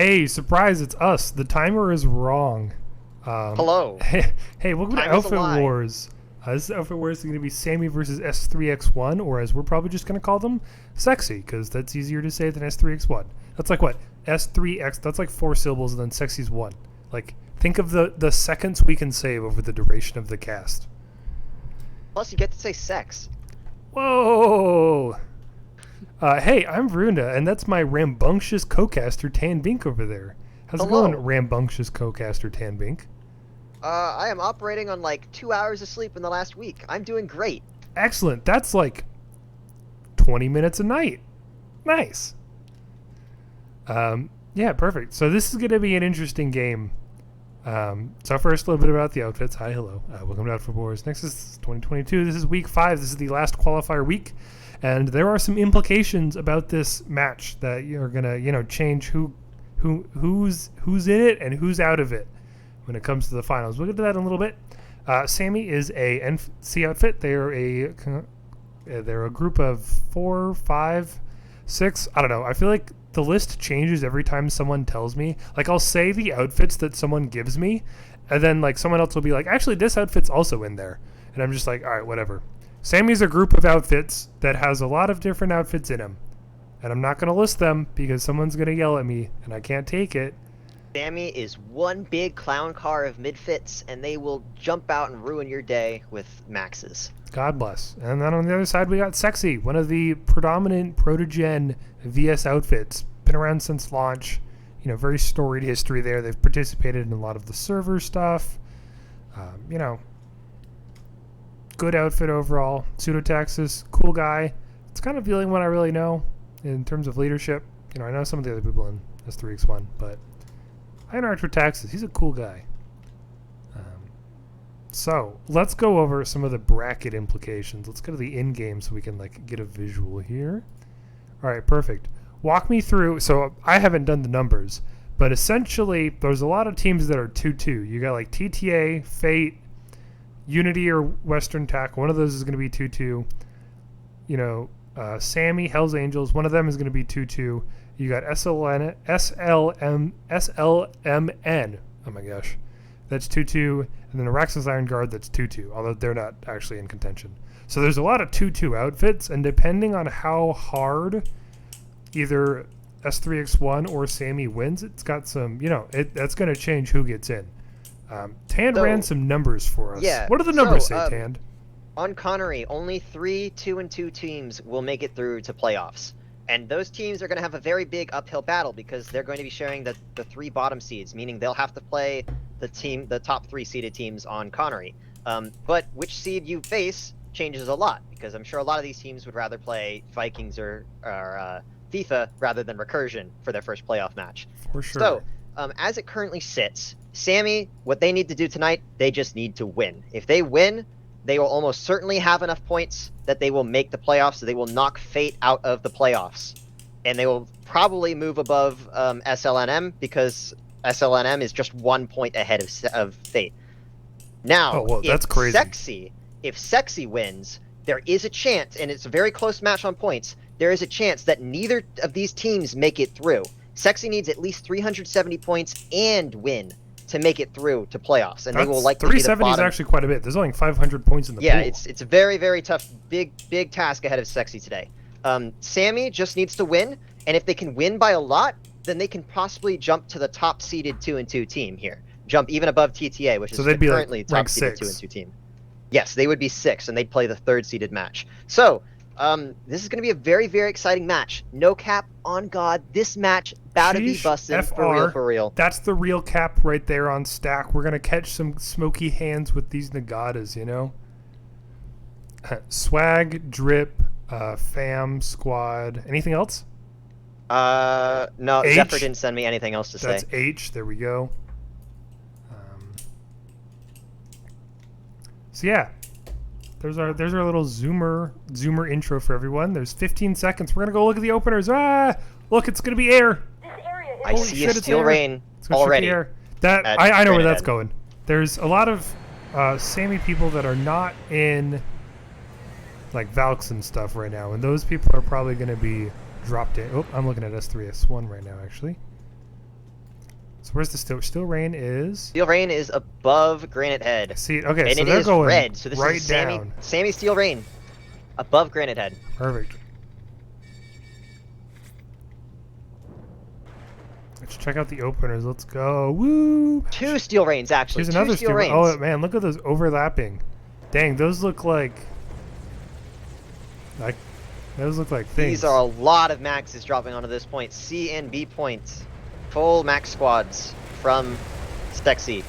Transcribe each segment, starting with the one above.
Hey, surprise, it's us. The timer is wrong. Hello. Hey, welcome to Time is a Outfit lie. Wars. This Outfit Wars is going to be SAMY versus S3X1, or as we're probably just going to call them, Sexy, because that's easier to say than S3X1. That's like what? S3X, that's like 4 syllables, and then Sexy's 1. Like, think of the seconds we can save over the duration of the cast. Plus, you get to say sex. Whoa! Hey, I'm Varunda, and that's my rambunctious co-caster TandBinc over there. How's it going, Hello. rambunctious co-caster TandBinc? I am operating on like 2 hours of sleep in the last week. I'm doing great. Excellent. That's like 20 minutes a night. Nice. Yeah, perfect. So this is going to be an interesting game. So first, a little bit about the outfits. Hi, hello. Welcome to Outfit Wars. Next is 2022. This is week 5. This is the last qualifier week. And there are some implications about this match that are going to, change who's in it and who's out of it when it comes to the finals. We'll get to that in a little bit. SAMY is a NC outfit. They're a group of 4, 5, 6. I don't know. I feel like the list changes every time someone tells me. Like, I'll say the outfits that someone gives me, and then like someone else will be like, actually, this outfit's also in there, and I'm just like, all right, whatever. SAMY's a group of outfits that has a lot of different outfits in them, and I'm not going to list them because someone's going to yell at me, and I can't take it. Sammy is one big clown car of midfits, and they will jump out and ruin your day with maxes. God bless. And then on the other side, we got Sexy, one of the predominant proto-gen VS outfits. Been around since launch. Very storied history there. They've participated in a lot of the server stuff. Good outfit overall. Pseudotaxis, cool guy. It's kind of the only one I really know in terms of leadership. I know some of the other people in S3X1, but I interact with Taxis. He's a cool guy. So let's go over some of the bracket implications. Let's go to the in-game so we can get a visual here. All right, perfect. Walk me through. So I haven't done the numbers, but essentially there's a lot of teams that are 2-2. You got like TTA, Fate, Unity, or Western Tac. One of those is going to be 2-2. SAMY, Hell's Angels. One of them is going to be 2-2. You got SLMN. Oh my gosh. That's 2-2, and then Araxis Iron Guard, that's 2-2, although they're not actually in contention. So there's a lot of 2-2 outfits, and depending on how hard either S3X1 or SAMY wins, it's got some, that's going to change who gets in. Tand ran some numbers for us. Yeah. What do the numbers say, Tand? On Connery, only 3 2-2 teams will make it through to playoffs. And those teams are going to have a very big uphill battle because they're going to be sharing the 3 bottom seeds, meaning they'll have to play the top 3 seeded teams on Connery. But which seed you face changes a lot, because I'm sure a lot of these teams would rather play Vikings or FIFA rather than Recursion for their first playoff match. For sure. So, as it currently sits, SAMY, what they need to do tonight, they just need to win. If they win, they will almost certainly have enough points that they will make the playoffs, so they will knock Fate out of the playoffs. And they will probably move above SLNM, because SLNM is just 1 point ahead of Fate. Now, that's crazy. If Sexy wins, there is a chance, and it's a very close match on points, there is a chance that neither of these teams make it through. Sexy needs at least 370 points and win to make it through to playoffs, and they will likely be the 370 is actually quite a bit. There's only 500 points in the pool. Yeah, it's a very, very tough, big task ahead of Sexy today. SAMY just needs to win, and if they can win by a lot, then they can possibly jump to the top seeded 2-2 team here. Jump even above TTA, which is currently top seeded 2-2 team. Yes, they would be 6, and they'd play the 3rd seeded match. So, this is going to be a very, very exciting match. No cap, on God. This match about to be busted for real. That's the real cap right there on stack. We're going to catch some smoky hands with these Nagatas, Swag, drip, fam, squad. Anything else? No, H? Zephyr didn't send me anything else to say. That's H. There we go. So yeah, there's our little zoomer intro for everyone. There's 15 seconds. We're gonna go look at the openers. Look, it's gonna be air. I see a steel rain already. That I know where that's going. There's a lot of SAMY people that are not in like Valks and stuff right now, and those people are probably gonna be dropped in. Oh, I'm looking at S3S1 right now, actually. So where's the steel rain is? Steel Rain is above Granite Head. I see it. Okay, And so it they're is going red, so this right is Sammy, down. Sammy Steel Rain above Granite Head. Perfect. Let's check out the openers. Let's go. Woo! 2 Steel Rains, actually. Here's 2 another Steel rain. Rains. Oh man, look at those overlapping. Dang, those look like those look like things. These are a lot of maxes dropping onto this point. C and B points. Full max squads from Sexy.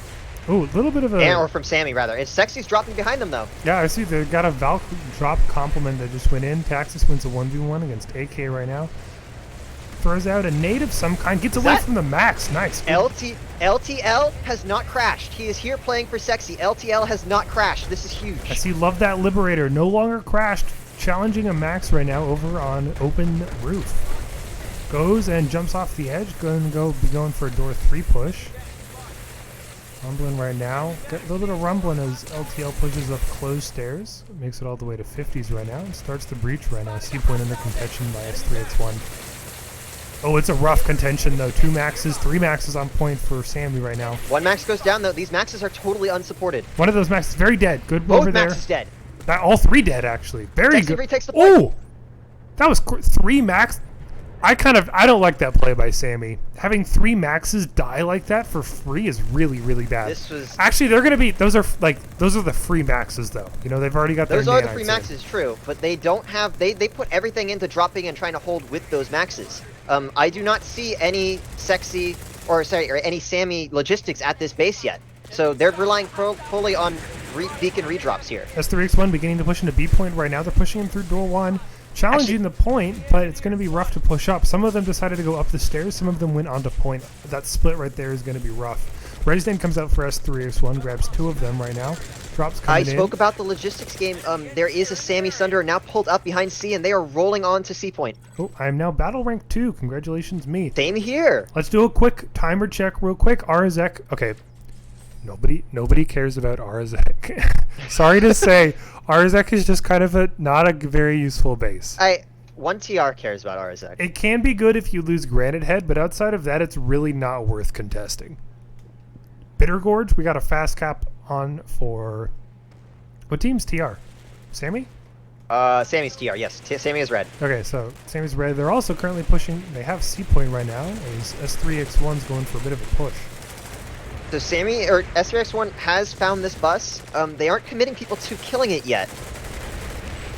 Ooh, a little bit of a... Or from Sammy, rather. It's Sexy's dropping behind them, though. Yeah, I see they've got a Valk drop compliment that just went in. Taxis wins a 1v1 against AK right now. Throws out a nade of some kind. Gets away from the max. Nice. LTL has not crashed. He is here playing for Sexy. LTL has not crashed. This is huge. I see Love That Liberator. No longer crashed. Challenging a max right now over on open roof. Goes and jumps off the edge. Going to be going for a door 3 push. Rumbling right now. Got a little bit of rumbling as LTL pushes up closed stairs. Makes it all the way to 50s right now. And starts the breach right now. C point under contention by S3X1. Oh, it's a rough contention though. 2 maxes, 3 maxes on point for Sammy right now. 1 max goes down though. These maxes are totally unsupported. One of those maxes very dead. Good Both over there. maxes dead. All 3 dead actually. Very Sexy good. retakes the point. Oh, that was 3 max. I don't like that play by Sammy. Having 3 maxes die like that for free is really, really bad. This was actually they're gonna be those are the free maxes though. You know they've already got those their are the free maxes, true, but they don't have they put everything into dropping and trying to hold with those maxes. I do not see any Sexy or any Sammy logistics at this base yet, so they're relying fully on beacon redrops here. S3X1 beginning to push into B point right now. They're pushing him through door 1. Challenging the point, but it's going to be rough to push up. Some of them decided to go up the stairs. Some of them went onto point. That split right there is going to be rough. Resden comes out for S3X1, grabs 2 of them right now. Drops coming in. I spoke about the logistics game. There is a Sammy Sunderer now pulled up behind C, and they are rolling on to C point. Oh, I am now battle rank 2. Congratulations, me. Same here. Let's do a quick timer check real quick. Arazek. Okay. Nobody cares about Arazek. Sorry to say, Arazek is just kind of not a very useful base. 1TR cares about Arazek. It can be good if you lose Granite Head, but outside of that, it's really not worth contesting. Bitter Gorge, we got a fast cap on for... What team's TR? Sammy? Sammy's TR, yes. Sammy is red. Okay, so Sammy's red. They're also currently pushing... They have C point right now, as S3X1's going for a bit of a push. So Sammy, or S3X1 has found this bus. They aren't committing people to killing it yet.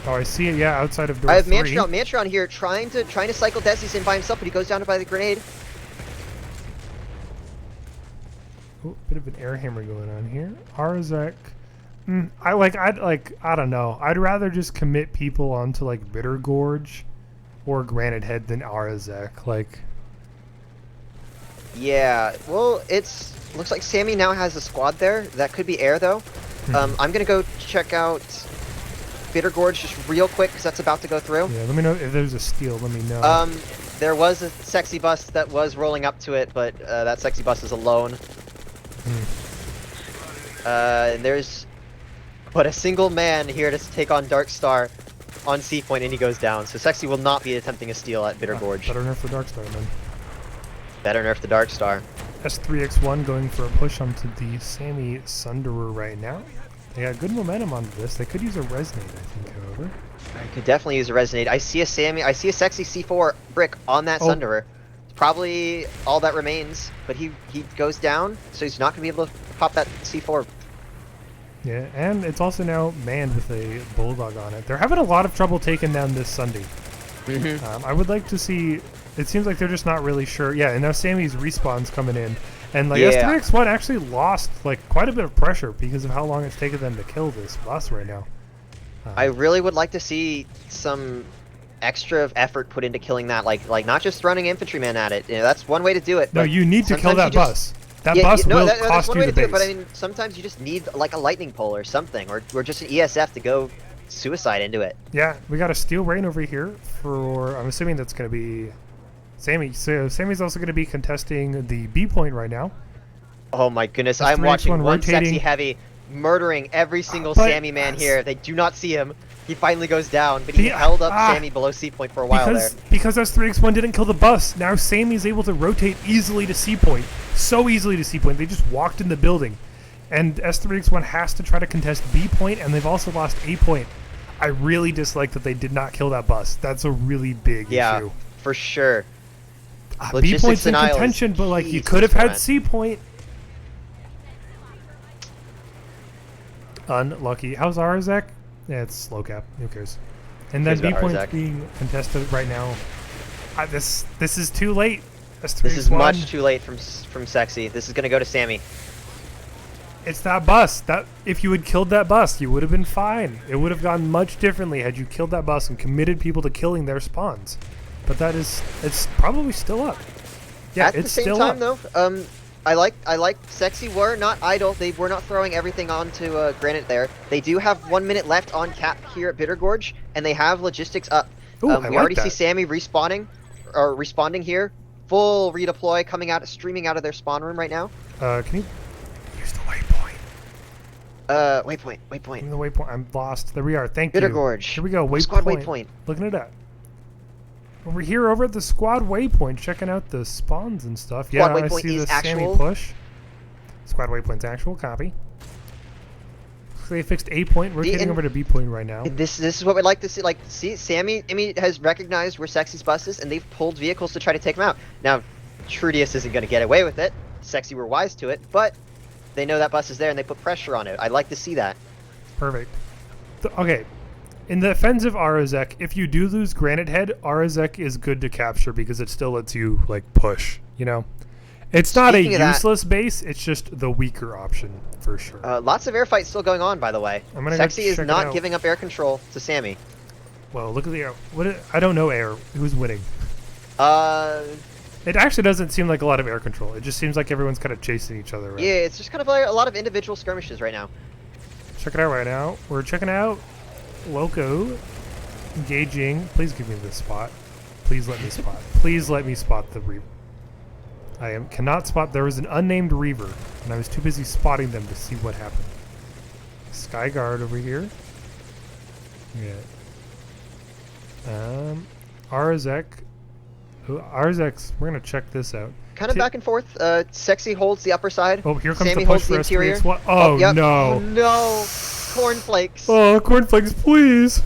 Oh, I see it, yeah, outside of door 3. I have Mantron here trying to cycle Desi's in by himself, but he goes down by the grenade. Oh, bit of an air hammer going on here. Arazek. I don't know. I'd rather just commit people onto like Bitter Gorge or Granite Head than Arazek. Yeah, well, looks like Sammy now has a squad there. That could be air though. I'm gonna go check out Bitter Gorge just real quick because that's about to go through. Yeah, let me know if there's a steal. Let me know. There was a Sexy bus that was rolling up to it, but that Sexy bus is alone. There's but a single man here to take on Dark Star on C point, and he goes down. So Sexy will not be attempting a steal at Bitter Gorge. Better nerf the Dark Star, man. Better nerf the Dark Star. S3X1 going for a push onto the Sammy Sunderer right now. They got good momentum onto this. They could use a Resonate, I think, however. I could definitely use a Resonate. I see a Sexy C4 brick on that Sunderer. It's probably all that remains, but he goes down, so he's not going to be able to pop that C4. Yeah, and it's also now manned with a Bulldog on it. They're having a lot of trouble taking down this Sunday. I would like to see... It seems like they're just not really sure. Yeah, and now Sammy's respawn's coming in. And S3X1 actually lost quite a bit of pressure because of how long it's taken them to kill this boss right now. I really would like to see some extra effort put into killing that, like not just running infantryman at it. You know, that's one way to do it. No, you need to kill that bus. That bus will cost you the base. But I mean, sometimes you just need like a lightning pole or something, or just an ESF to go suicide into it. Yeah, we got a Steel Rain over here for, I'm assuming that's going to be Sammy. So Sammy's also going to be contesting the B point right now. Oh my goodness, I'm watching one Sexy heavy murdering every single But- Sammy man here. They do not see him. He finally goes down, but he held up Sammy below C point for a while there. Because S3X1 didn't kill the bus, now Sammy's able to rotate easily to C point. So easily to C point. They just walked in the building. And S3X1 has to try to contest B point, and they've also lost A point. I really dislike that they did not kill that bus. That's a really big issue. For sure. B point's in contention, but like you could have had C point. Unlucky. How's Arzek? Yeah, it's slow cap. Who cares? And then B point's being contested right now. This is too late. S3X1. This is much too late from Sexy. This is gonna go to Sammy. It's that bus. That if you had killed that bus, you would have been fine. It would have gone much differently had you killed that bus and committed people to killing their spawns. But it's probably still up. Yeah, At the same time, though, I like Sexy were not idle. They were not throwing everything onto Granite there. They do have 1 minute left on cap here at Bitter Gorge, and they have logistics up. Ooh, we already see Sammy responding here. Full redeploy coming out, streaming out of their spawn room right now. Can you use the waypoint? Waypoint. Give me the waypoint. I'm lost. There we are. Thank Bitter you. Gorge. Here we go. Waypoint. Squad waypoint. Looking it up. Over here, over at the squad waypoint, checking out the spawns and stuff. Squad I waypoint see is the Sammy actual. push. Squad waypoint's actual copy. So they fixed A point. Rotating over to B point right now. This is what we'd like to see. Like, see, Sammy has recognized where Sexy's bus is, and they've pulled vehicles to try to take him out. Now, Trudius isn't going to get away with it. Sexy were wise to it, but they know that bus is there, and they put pressure on it. I'd like to see that. Perfect. Okay. In the defense of Arazek, if you do lose Granite Head, Arazek is good to capture because it still lets you, like, push, you know? It's not a useless base, it's just the weaker option, for sure. Lots of air fights still going on, by the way. Sexy is not giving up air control to Sammy. Well, look at the air. I don't know air. Who's winning? It actually doesn't seem like a lot of air control. It just seems like everyone's kind of chasing each other around. Yeah, it's just kind of like a lot of individual skirmishes right now. Check it out right now. We're checking out Loco. Engaging. Please give me this spot. Please let me spot. Please let me spot the Reaver. Cannot spot. There was an unnamed Reaver, and I was too busy spotting them to see what happened. Sky Guard over here. Yeah. Arzek. Arzek's. We're gonna check this out. Kind of back and forth. Sexy holds the upper side. Oh, here comes Sammy the push holds for the interior. Oh, yep. no. Oh, no. Cornflakes. Oh, cornflakes, please.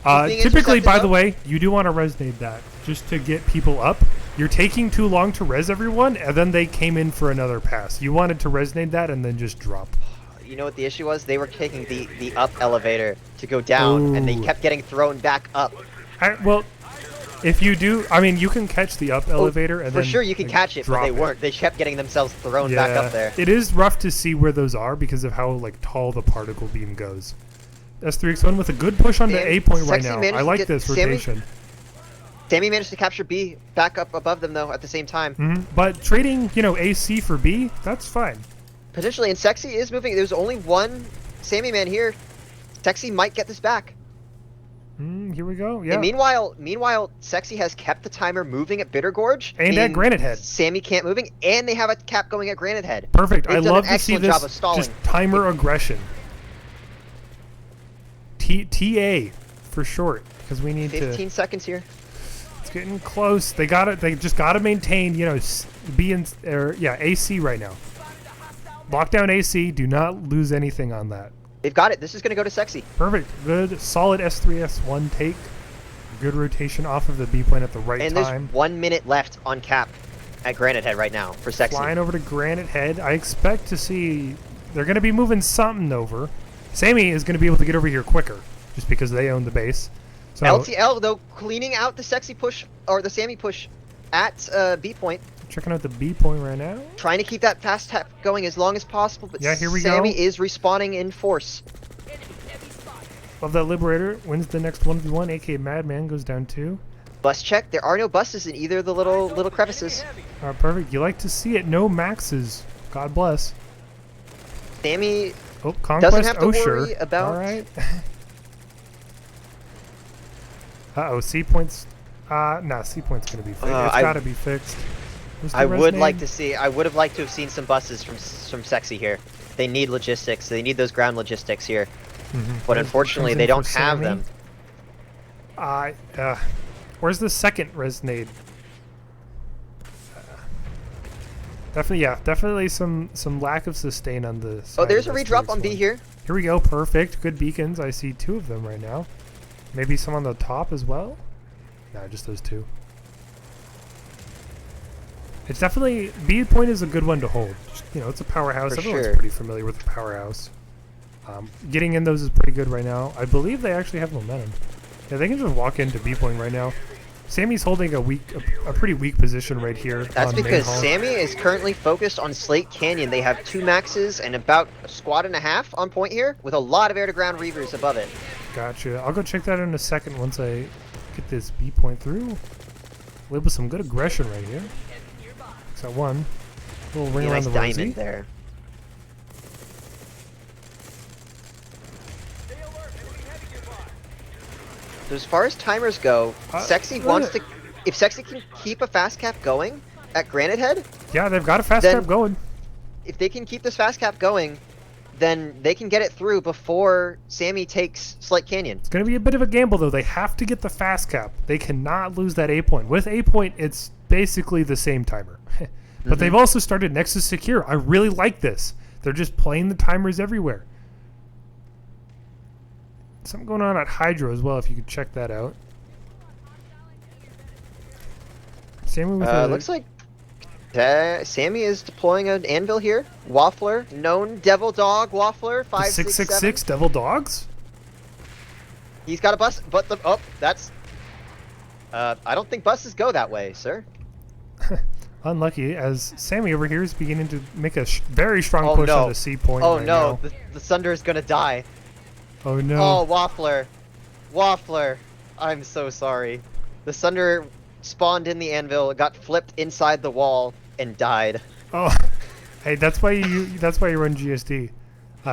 Typically, by the way, you do want to resonate that just to get people up. You're taking too long to res everyone, and then they came in for another pass. You wanted to resonate that and then just drop. You know what the issue was? They were taking the up elevator to go down, and they kept getting thrown back up. Well, if you do, I mean, you can catch the up elevator and for then sure you can catch it, but they weren't. They kept getting themselves thrown back up there. It is rough to see where those are because of how like tall the particle beam goes. S3X1 with a good push onto A point right now. I like this rotation. Sammy managed to capture B back up above them though at the same time. But trading, AC for B, that's fine. Potentially, and Sexy is moving. There's only one Sammy man here. Sexy might get this back. Here we go. Yeah. And meanwhile, Sexy has kept the timer moving at Bitter Gorge and at Granite Head. Sammy can't moving, and they have a cap going at Granite Head. Perfect. I love to see this just timer aggression. TA for short, because we need 15 seconds here. It's getting close. They got it. They just got to maintain, B and AC right now. Lock down AC. Do not lose anything on that. They've got it. This is going to go to Sexy. Perfect. Good. Solid S3S1 take. Good rotation off of the B point at the right time. And there's 1 minute left on cap at Granite Head right now for Sexy. Flying over to Granite Head. I expect to see they're going to be moving something over. Sammy is going to be able to get over here quicker just because they own the base. So LTL, though, cleaning out the Sexy push, or the Sammy push at B point. Checking out the B point right now. Trying to keep that fast tap going as long as possible, but here we Sammy go. is respawning in force. Love that Liberator. Wins the next 1v1. AK Madman goes down 2. Bus check. There are no buses in either of the little crevices. Perfect. You like to see it. No maxes. God bless. Sammy doesn't have to worry about... All right. Uh-oh, C point's... nah, C point's going to be fixed. It's got to be fixed. I would have liked to have seen some buses from Sexy here. They need logistics. They need those ground logistics here. But Res unfortunately, comes they in don't for have SAMY. them. Where's the second res nade? Definitely, yeah, definitely some lack of sustain on the side. Oh, there's a of redrop on B S3X1. here. Here we go, perfect. Good beacons. I see 2 of them right now. Maybe some on the top as well? No, just those 2. It's definitely, B point is a good one to hold. Just, you know, it's a powerhouse. For Everyone's sure. pretty familiar with the powerhouse. Getting in those is pretty good right now. I believe they actually have momentum. Yeah, they can just walk into B point right now. Sammy's holding a pretty weak position right here. That's on main because hall. SAMY is currently focused on Slate Canyon. They have 2 maxes and about a squad and a half on point here, with a lot of air-to-ground Reavers above it. Gotcha. I'll go check that in a second once I get this B point through. Live with some good aggression right here. Looks at 1. Little ring Yeah, around nice the rosy. diamond there. So as far as timers go, Sexy wants to... If Sexy can keep a fast cap going at Granite Head, Yeah, they've got a fast Then- cap going. if they can keep this fast cap going, then they can get it through before SAMY takes Slate Canyon. It's going to be a bit of a gamble, though. They have to get the fast cap. They cannot lose that A point. With A point, it's basically the same timer. But they've also started Nexus Secure. I really like this. They're just playing the timers everywhere. Something going on at Hydro as well, if you could check that out. Same with Looks like SAMY is deploying an anvil here. Waffler, known Devil Dog Waffler, 567. 666 Devil Dogs? He's got a bus, but that's... I don't think buses go that way, sir. Unlucky, as SAMY over here is beginning to make a very strong Oh, push no. on the C point Oh right no, now. the Sunder is gonna die. Oh no. Oh, Waffler. Waffler. I'm so sorry. The Sunder spawned in the anvil, got flipped inside the wall, and died. Oh, hey, that's why you run GSD.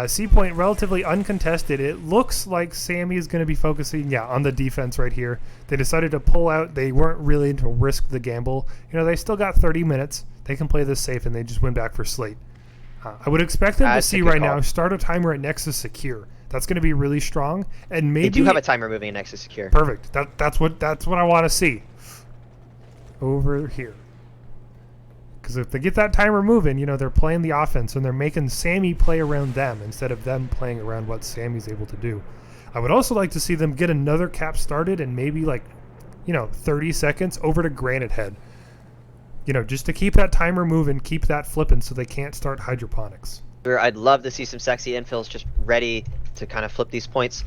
C point relatively uncontested. It looks like SAMY is going to be focusing, on the defense right here. They decided to pull out. They weren't really to risk the gamble. You know, they still got 30 minutes. They can play this safe, and they just went back for Slate. I would expect them to That's a see good right call. now start a timer at Nexus Secure. That's going to be really strong, and maybe They do have a timer moving in Nexus Secure. perfect. That's what I want to see. Over here. Because if they get that timer moving, you know, they're playing the offense and they're making SAMY play around them instead of them playing around what SAMY's able to do. I would also like to see them get another cap started and maybe 30 seconds over to Granite Head. You know, just to keep that timer moving, keep that flipping so they can't start hydroponics. I'd love to see some sexy infills just ready to kind of flip these points.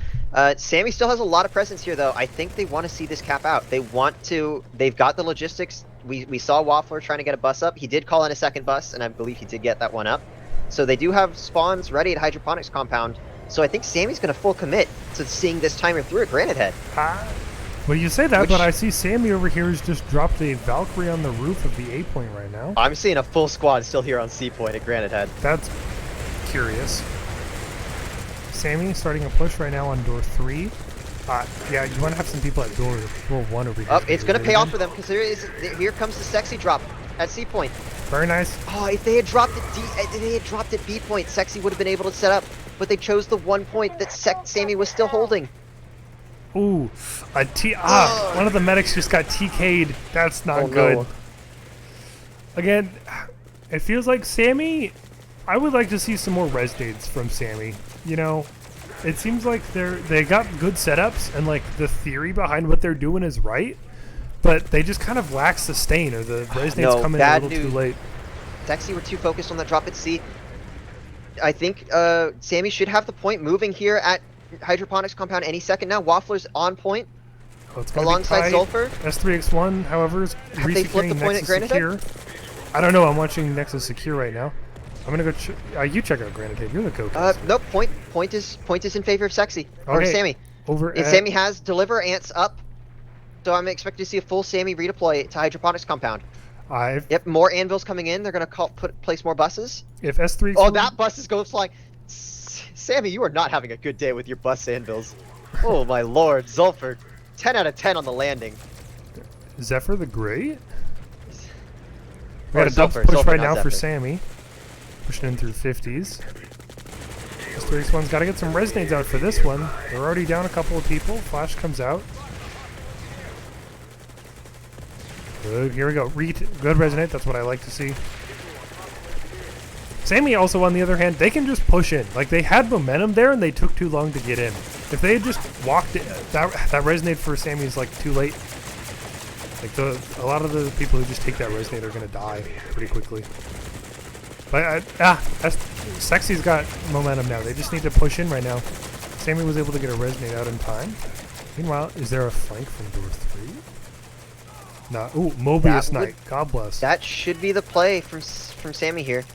SAMY still has a lot of presence here, though. I think they want to see this cap out. They've got the logistics. We saw Waffler trying to get a bus up. He did call in a second bus, and I believe he did get that one up. So they do have spawns ready at Hydroponics Compound. So I think SAMY's going to full commit to seeing this timer through at Granite Head. Well, you say that, but I see SAMY over here has just dropped a Valkyrie on the roof of the A point right now. I'm seeing a full squad still here on C point at Granite Head. That's curious. SAMY starting a push right now on door 3. Yeah, you want to have some people at door 1 over here. Oh, it's going to pay off for them because here comes the sexy drop at C point. Very nice. Oh, if they had dropped at B point, Sexy would have been able to set up, but they chose the 1 point that SAMY was still holding. Ooh, one of the medics just got TK'd. That's not good. No. Again, it feels like SAMY. I would like to see some more res nades from SAMY. You know, it seems like they got good setups and like the theory behind what they're doing is right, but they just kind of lack sustain, or the res nades come in a little too late. Sexy were too focused on that drop at C. I think SAMY should have the point moving here at Hydroponics Compound any second now. Waffler's on point alongside Sulfur. S3X1, however, is Have they flipped the resecuring point at Nexus Granite Head? Secure. I don't know. I'm watching Nexus Secure right now. I'm gonna go. You check out Granite Head. You're the co-caster. Nope. Point is in favor of Sexy or Okay. SAMY. Over. SAMY has deliver ants up, so I'm expecting to see a full SAMY redeploy to Hydroponics Compound. Yep, more anvils coming in. They're gonna place more buses. If S3. Oh, that bus is going flying. SAMY, you are not having a good day with your bus anvils. Oh my lord, Zulfur, 10 out of 10 on the landing. Zephyr the Great. We Or got a double Zulfur, push Zulfur, right not now for Zephyr. SAMY. Pushing in through 50s. S3X1's got to get some resonades out for this one. They're already down a couple of people. Flash comes out. Good, here we go. Good resonate, that's what I like to see. SAMY also, on the other hand, they can just push in. Like, they had momentum there and they took too long to get in. If they had just walked in, that resonate for SAMY is like too late. Like, a lot of the people who just take that resonate are going to die pretty quickly. But, Sexy's got momentum now. They just need to push in right now. SAMY was able to get a resonate out in time. Meanwhile, is there a flank from door 3? Nah. Ooh, Mobius Knight. God bless. That should be the play from SAMY here.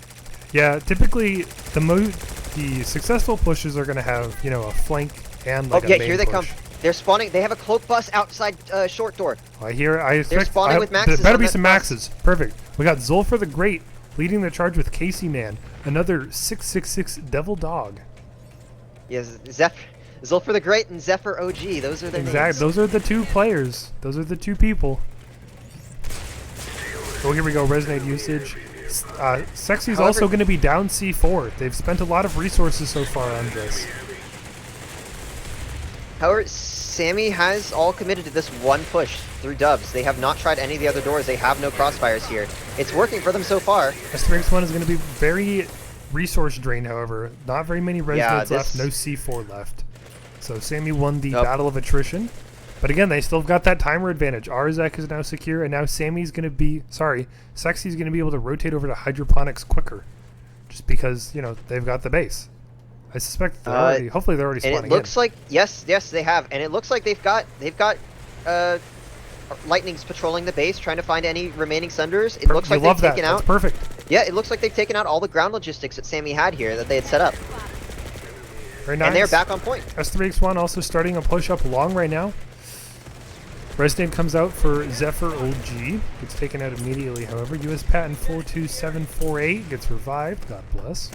Yeah, typically the successful pushes are going to have, you know, a flank and like a main here they push. come. They're spawning. They have a cloak bus outside short door. They're spawning with maxes. There better be some maxes. Perfect. We got Zulfar the Great leading the charge with Casey Man, another 666 Devil Dog. Yes, Zulfar the Great and Zephyr OG. Those are their names. Those are the two players. Those are the two people. Oh, here we go. Resonate usage. Sexy's also going to be down C4. They've spent a lot of resources so far on this. However, SAMY has all committed to this one push through dubs. They have not tried any of the other doors. They have no crossfires here. It's working for them so far. S3X1 is going to be very resource drained, however. Not very many resonates left. No C4 left. So SAMY won the battle of attrition. But again, they still got that timer advantage. Arzak is now secure, and now Sexy's going to be able to rotate over to hydroponics quicker. Just because, you know, they've got the base. I suspect hopefully they're already spawning in. And it looks like, yes, they have. And it looks like they've got Lightnings patrolling the base, trying to find any remaining Sunders. It looks like they've taken out. That's perfect. Yeah, it looks like they've taken out all the ground logistics that SAMY had here that they had set up. Very nice. And they're back on point. S3X1 also starting a push up long right now. Resonate comes out for Zephyr OG. Gets taken out immediately, however. US patent 42748 gets revived. God bless.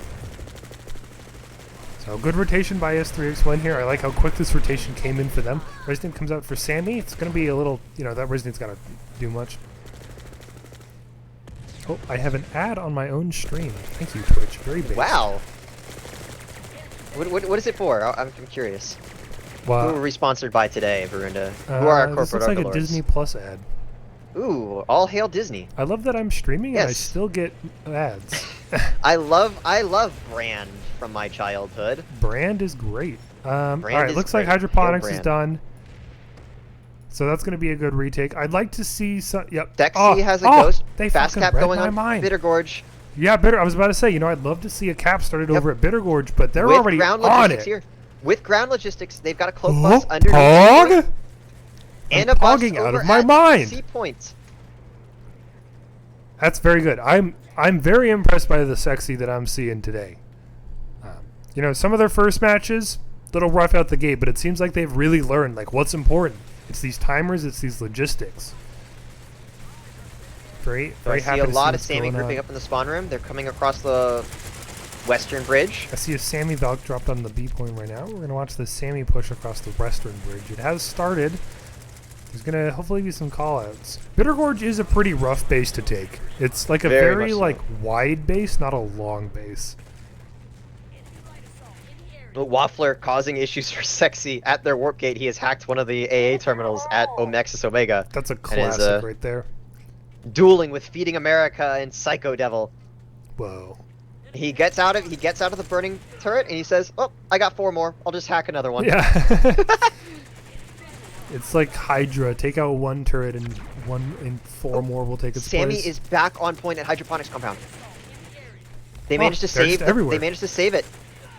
So good rotation by S3X1 here. I like how quick this rotation came in for them. Resonate comes out for SAMY. It's going to be a little, you know, that Resonate's got to do much. Oh, I have an ad on my own stream. Thank you, Twitch. Very big. Wow. What is it for? I'm curious. Wow. Who are we sponsored by today, Varunda? Who are our corporate This looks like overlords? a Disney Plus ad. Ooh, all hail Disney. I love that I'm streaming and I still get ads. I love Brand from my childhood. Brand is great. All Brand right, is looks great. like hydroponics is Brand. done. So that's going to be a good retake. I'd like to see some. Yep. Dexy has a ghost they fast fucking cap read going my on mind. Bitter Gorge. Yeah, I was about to say, you know, I'd love to see a cap started over at Bitter Gorge, but they're With already ground on logistics it. Here. With ground logistics, they've got a cloak bus underneath. Pog? And I'm a bus pogging out over of my at mind. C points. That's very good. I'm very impressed by the Sexy that I'm seeing today. You know, some of their first matches, little rough out the gate, but it seems like they've really learned like what's important. It's these timers, it's these logistics. Very I happy see a to lot see of SAMY what's going grouping on. up in the spawn room. They're coming across the western bridge. I see a SAMY Valk dropped on the B point right now. We're going to watch the SAMY push across the western bridge. It has started. There's going to hopefully be some callouts. Bitter Gorge is a pretty rough base to take. It's like a very much so. like wide base, not a long base. The Waffler causing issues for Sexy at their warp gate. He has hacked one of the AA terminals at Nexus Omega. That's a and classic is, right there. Dueling with Feeding America and Psycho Devil. Whoa. He gets out of the burning turret and he says, "Oh, I got 4 more. I'll just hack another one." Yeah. It's like Hydra. Take out 1 turret and 4 more will take its SAMY place. is back on point at Hydroponics compound. They managed to save. They managed to save it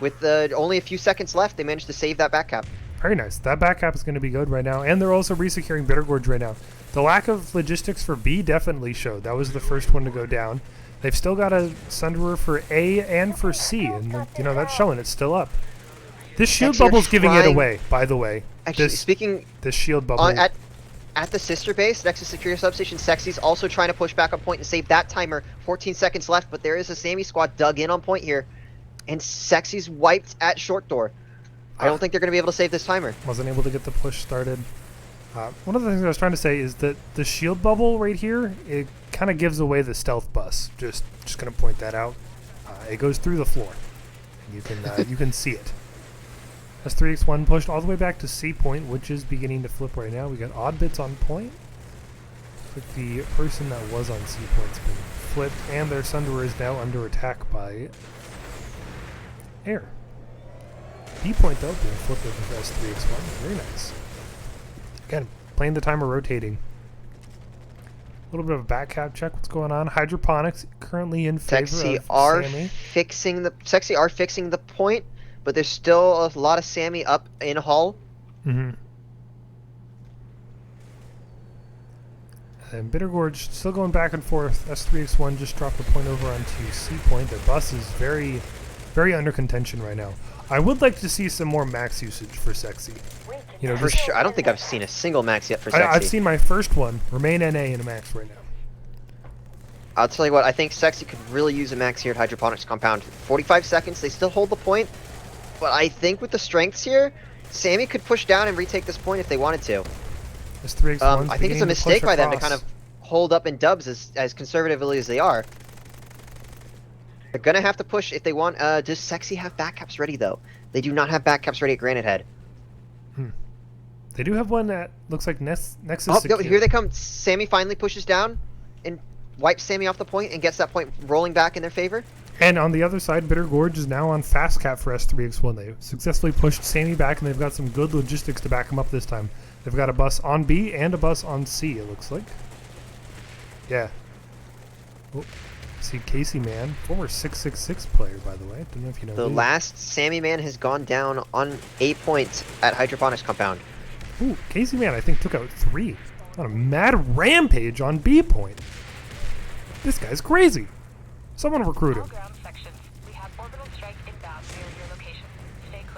with only a few seconds left. They managed to save that back cap. Very nice. That back cap is going to be good right now, and they're also resecuring Bitter Gorge right now. The lack of logistics for B definitely showed. That was the first one to go down. They've still got a Sunderer for A and for C, and you know that's showing. It's still up. This shield bubble's giving it away, by the way. Actually, this shield bubble at the sister base, Nexus Secure Substation, Sexy's also trying to push back on point and save that timer. 14 seconds left, but there is a SAMY squad dug in on point here, and Sexy's wiped at short door. I don't think they're going to be able to save this timer. Wasn't able to get the push started. One of the things I was trying to say is that the shield bubble right here, it kind of gives away the stealth bus. Just going to point that out. It goes through the floor. You can see it. S3X1 pushed all the way back to C point, which is beginning to flip right now. We got odd bits on point. But the person that was on C point's been flipped, and their Sunderer is now under attack by air. B point though being flipped over for S3X1. Very nice. Again, playing the timer rotating. A little bit of a back cap check. What's going on? Hydroponics currently in favor of SAMY. Sexy are fixing the point, but there's still a lot of SAMY up in Hull. Mm-hmm. And Bitter Gorge still going back and forth. S3X1 just dropped a point over onto C point. Their bus is very, very under contention right now. I would like to see some more max usage for Sexy. You know, For sure. I don't think I've seen a single max yet for Sexy. I've seen my first one. Remain NA in a max right now. I'll tell you what, I think Sexy could really use a max here at Hydroponics Compound. 45 seconds, they still hold the point. But I think with the strengths here, SAMY could push down and retake this point if they wanted to. S3X1's I think it's a mistake by them to kind of hold up in dubs as conservatively as they are. They're going to have to push if they want. Does Sexy have backcaps ready, though? They do not have backcaps ready at Granite Head. They do have one that looks like Nexus Oh, here they come. SAMY finally pushes down and wipes SAMY off the point and gets that point rolling back in their favor. And on the other side, Bitter Gorge is now on fast cap for S3X1. They successfully pushed SAMY back, and they've got some good logistics to back them up this time. They've got a bus on B and a bus on C, it looks like. Yeah. Oh, see Casey Man, former 666 player, by the way. Don't know if you know. The last SAMY man has gone down on a point at Hydroponics Compound. Ooh, Casey Man, I think, took out 3 on a mad rampage on B point. This guy's crazy. Someone recruit him.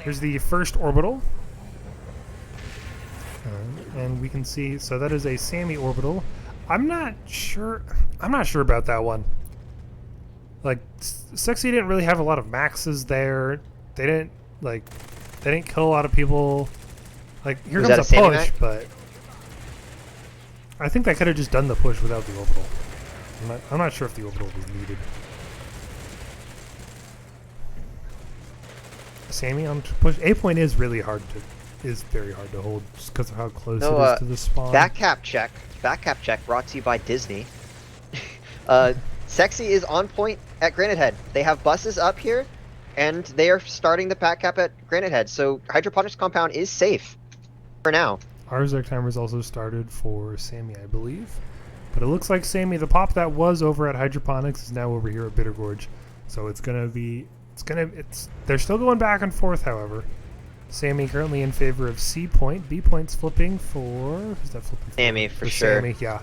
Here's the first orbital. And we can see, so that is a SAMY orbital. I'm not sure about that one. Like, Sexy didn't really have a lot of maxes there. They didn't kill a lot of people. Like, here comes a push, but I think they could have just done the push without the orbital. I'm not sure if the orbital was needed. SAMY on push. A point is very hard to hold just because of how close it is to the spawn. Back cap check brought to you by Disney. Sexy is on point at Granite Head. They have buses up here, and they are starting the back cap at Granite Head. So Hydroponics Compound is safe for now. Our Zerg timer's also started for SAMY, I believe. But it looks like SAMY, the pop that was over at Hydroponics, is now over here at Bitter Gorge. So they're still going back and forth, however. SAMY currently in favor of C point. B point's flipping for... Who's that flipping for? SAMY, for sure. SAMY, yeah.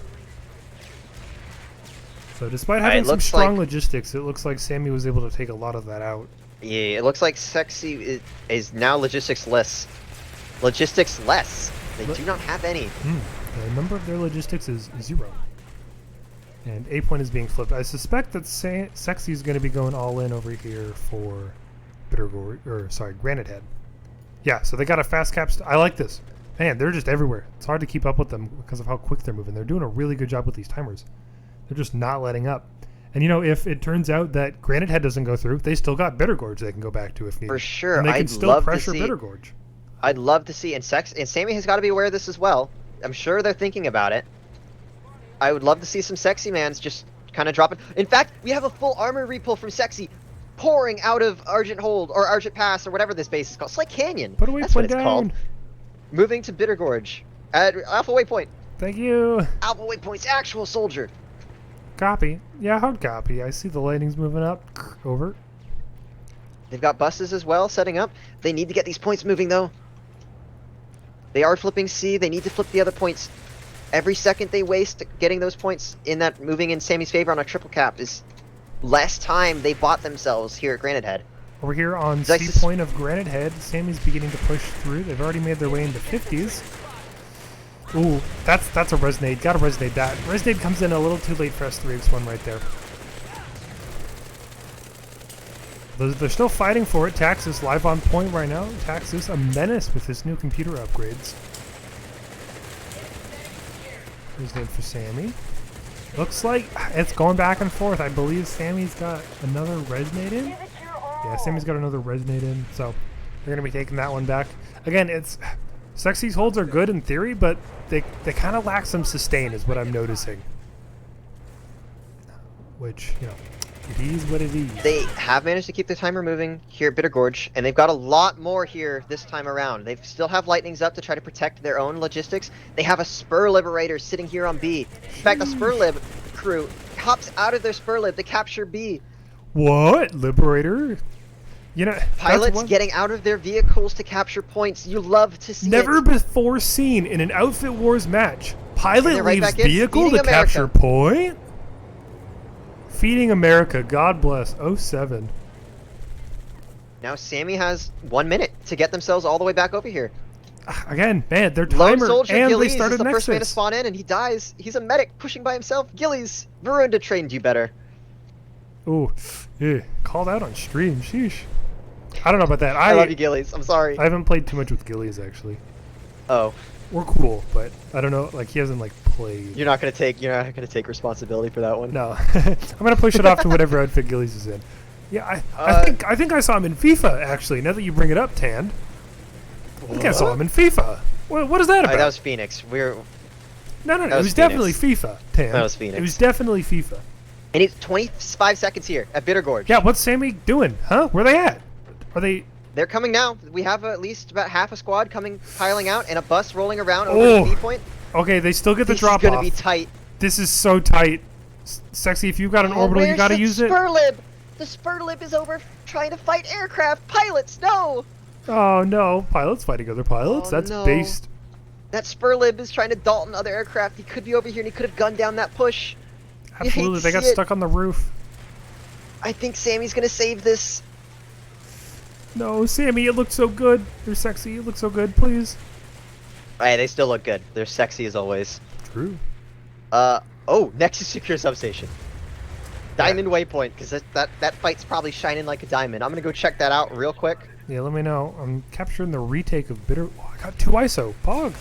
So despite having some strong logistics, it looks like SAMY was able to take a lot of that out. Yeah, it looks like Sexy is now logistics-less. Logistics-less. They do not have any. The number of their logistics is 0. And A point is being flipped. I suspect that Sexy is going to be going all in over here for Granite Head. Yeah, so they got a fast cap. I like this. Man, they're just everywhere. It's hard to keep up with them because of how quick they're moving. They're doing a really good job with these timers. They're just not letting up. And you know, if it turns out that Granite Head doesn't go through, they still got Bitter Gorge they can go back to if needed. For sure. And they can still pressure Bitter Gorge. I'd love to see, and SAMY has got to be aware of this as well. I'm sure they're thinking about it. I would love to see some Sexy mans just kind of dropping. In fact, we have a full armor repull from Sexy pouring out of Argent Hold or Argent Pass or whatever this base is called. Slike Canyon. Put a waypoint That's what it's down. called. Moving to Bitter Gorge at Alpha Waypoint. Thank you. Alpha Waypoint's actual soldier. Copy. Yeah, hard copy. I see the lightning's moving up. Over. They've got buses as well setting up. They need to get these points moving though. They are flipping C. They need to flip the other points. Every second they waste getting those points in that moving in Sammy's favor on a triple cap is less time they bought themselves here at Granite Head. Over here on C point of Granite Head, Sammy's beginning to push through. They've already made their way into 50s. Ooh, that's a resonate. Gotta resonate that. Resonate comes in a little too late for S3X1 right there. They're still fighting for it. Taxus live on point right now. Taxus a menace with his new computer upgrades. Resonate for SAMY. Looks like it's going back and forth. I believe SAMY's got another resonate in. Yeah, Sammy's got another resonate in, so they're going to be taking that one back. Again, it's Sexy's holds are good in theory, but they kind of lack some sustain is what I'm noticing. Which, you know, it is what it is. They have managed to keep the timer moving here at Bitter Gorge, and they've got a lot more here this time around. They still have lightnings up to try to protect their own logistics. They have a Spur Liberator sitting here on B. In fact, the Spur Lib crew hops out of their Spur Lib to capture B. What? Liberator? You know, Pilots getting out of their vehicles to capture points. You love to see never it. before seen in an Outfit Wars match. Pilot right leaves back in, vehicle feeding to America. capture point? Feeding America. God bless. 07. Now SAMY has 1 minute to get themselves all the way back over here. Again, man, their Lone timer Soldier and Gillies they is started the Nexus. first man to spawn in, and he dies. He's a medic pushing by himself. Gillies, Varunda trained you better. Ooh, yeah, called out on stream. Sheesh. I don't know about that. I love you, Gillies. I'm sorry. I haven't played too much with Gillies actually. Oh, We're cool, but I don't know. Like he hasn't like played. you're not gonna take responsibility for that one. No, I'm gonna push it off to whatever outfit Gillies is in. Yeah, I think I saw him in FIFA actually. Now that you bring it up, Tand, I think I saw him in FIFA. What is that about? That was Phoenix. No. that It was was definitely Phoenix. FIFA, Tand. That was Phoenix. It was definitely FIFA. And it's 25 seconds here at Bitter Gorge. Yeah, what's Sammy doing? Huh? Where they at? Are they? They're coming now. We have at least about half a squad piling out, and a bus rolling around over the B point. Okay, they still get the This drop is gonna off. be tight. This is so tight. Sexy, if you've got an orbital, you gotta use it. Spur Lib? The Spur Lib is over trying to fight aircraft. Pilots, no! Oh no, pilots fighting other pilots. Oh, That's no. based. That Spur Lib is trying to Dalton other aircraft. He could be over here and he could have gunned down that push. You hate Absolutely, to they got see it. stuck on the roof. I think Sammy's gonna save this. No, Sammy, it looked so good. They're sexy. It looked so good. Please. Hey, they still look good. They're sexy as always. True. Oh, Nexus Secure Substation. Diamond Waypoint, because that fight's probably shining like a diamond. I'm gonna go check that out real quick. Yeah, let me know. I'm capturing the retake of Bitter. Oh, I got 2 ISO. Pog.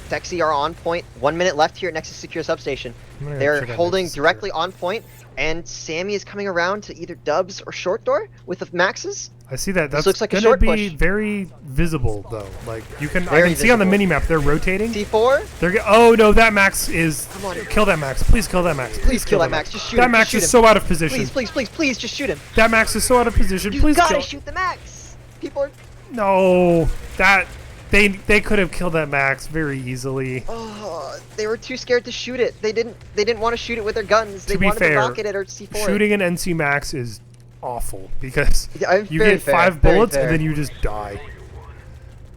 Sexy are on point. 1 minute left here at Nexus Secure Substation. I'm gonna They're check out holding Nexus directly on point, and Sammy is coming around to either dubs or short door with the maxes. I see that. That's looks like a gonna short be push. very visible though. Like you can, I Very can see on the visible. mini map they're rotating. C4, Oh no, that max is. Come on. Kill that max. Please kill that max. please kill that max. Just shoot That him. max just shoot is him. so out of position. Please, please, please, please, just shoot him. That max is so out of position. You Please gotta kill. shoot the max. People are. No, that they could have killed that max very easily. Oh, they were too scared to shoot it. They didn't want to shoot it with their guns. They To be wanted fair, to rocket it or C4. Shooting an NC max is awful because Yeah, I'm you very get fair, 5 very bullets fair. and then you just die.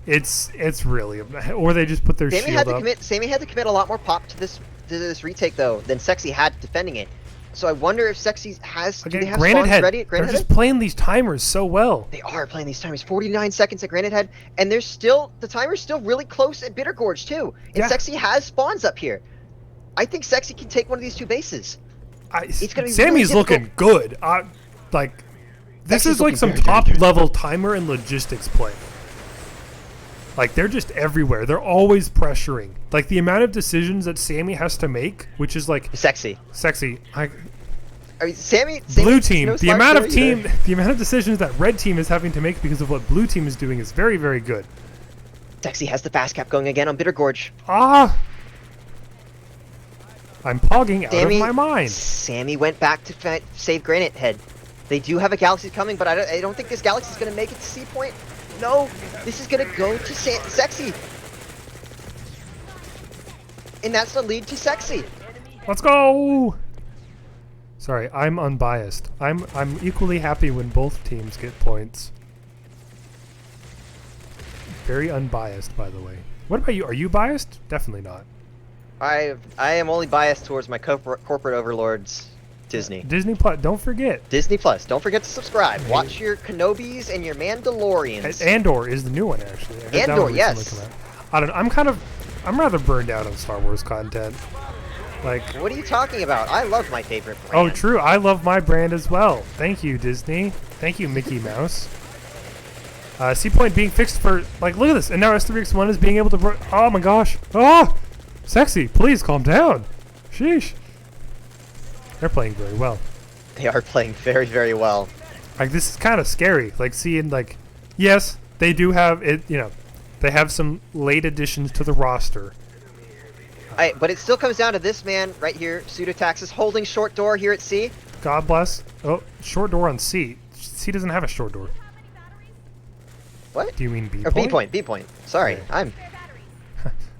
It's really, or they just put their Sammy shield had to up. commit. Sammy had to commit a lot more pop to this retake though than Sexy had defending it. So I wonder if Sexy has. Do they Again, have Granite spawns Head. ready at They're Granite just Head? playing these timers so well. They are playing these timers. 49 seconds at Granite Head, and there's still the timer's still really close at Bitter Gorge too. And Yeah. Sexy has spawns up here. I think Sexy can take one of these 2 bases. It's gonna be Sammy's really looking good. Like this Sexy's is like looking some very, very top good. level timer and logistics play. Like they're just everywhere. They're always pressuring. Like the amount of decisions that Sammy has to make, which is like Sexy. sexy. I mean, Sammy Blue team. no The amount of slouch there either. the amount of decisions that red team is having to make because of what blue team is doing is very, very good. Sexy has the fast cap going again on Bitter Gorge. Ah, I'm pogging out Sammy, of my mind. Sammy went back to save Granite Head. They do have a Galaxy coming, but I don't think this Galaxy is going to make it to C point. No, this is going to go to Sexy. And that's the lead to Sexy. Let's go. Sorry, I'm unbiased. I'm equally happy when both teams get points. Very unbiased, by the way. What about you? Are you biased? Definitely not. I am only biased towards my corporate overlords, Disney. Disney Plus. Don't forget. Disney Plus. Don't forget to subscribe. Watch your Kenobis and your Mandalorians. Andor is the new one, actually. I heard that Andor, one recently yes. come out. I don't know. I'm rather burned out on Star Wars content. Like, What are you talking about? I love my favorite brand. oh, true. I love my brand as well. Thank you, Disney. Thank you, Mickey Mouse. C point being fixed for, like, look at this. And now S3X1 is being able to, oh my gosh. Oh, sexy. Please calm down. Sheesh. They're playing very well. They are playing very, very well. Like, this is kind of scary. Like, seeing, like, yes, they do have it, you know, they have some late additions to the roster. But it still comes down to this man right here, Pseudotaxis, holding short door here at C. God bless. Oh, short door on C. C doesn't have a short door. What? Do you mean B or point? B point, B point. Sorry, Okay. I'm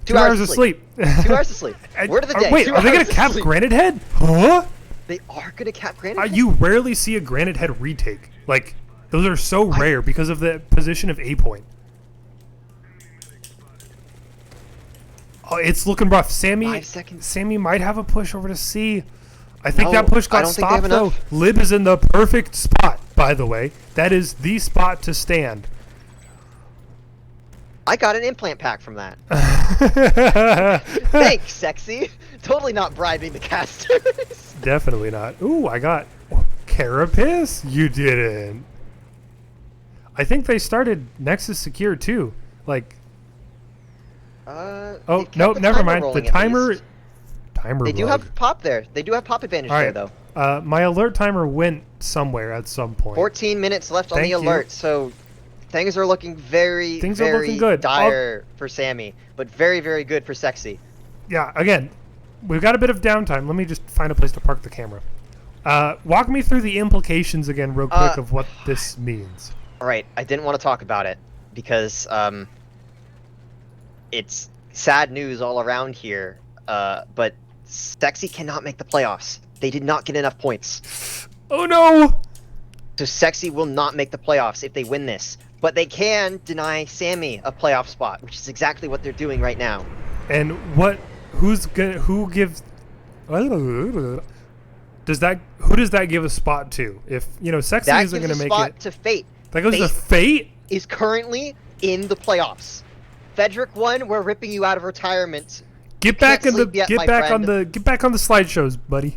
2 hours of sleep. 2 hours of sleep. Word of the day. Wait, 2 are they gonna hours of cap sleep. Granite Head? Huh? They are gonna cap Granite Head? You rarely see a Granite Head retake. Like, those are so rare because of the position of A point. Oh, it's looking rough. 5 seconds. Sammy might have a push over to C. I think No, that push I got don't think they have stopped though. enough. Lib is in the perfect spot, by the way. That is the spot to stand. I got an implant pack from that. Thanks, sexy. Totally not bribing the casters. Definitely not. Ooh, I got Carapace? You didn't. I think they started Nexus Secure too. Like, They've oh, kept no, the never timer mind. The rolling at timer least. They do bug. have pop there. They do have pop advantage All there, right. though. My alert timer went somewhere at some point. 14 minutes left on Thank the you. alert, so things are looking very, Things are very looking good. dire for Sammy, but very, very good for Sexy. Yeah, again, we've got a bit of downtime. Let me just find a place to park the camera. Walk me through the implications again real quick of what this means. All right, I didn't want to talk about it because it's sad news all around here, but Sexy cannot make the playoffs. They did not get enough points. Oh no! So Sexy will not make the playoffs if they win this. But they can deny Sammy a playoff spot, which is exactly what they're doing right now. And who gives who does that give a spot to? If, you know, Sexy That isn't gives going a to make spot it. to Fate. That goes to Fate Fate? is currently in the playoffs. Fedric1, we're ripping you out of retirement. Get back can't in the sleep yet, get my back on friend. the get back on the slideshows, buddy.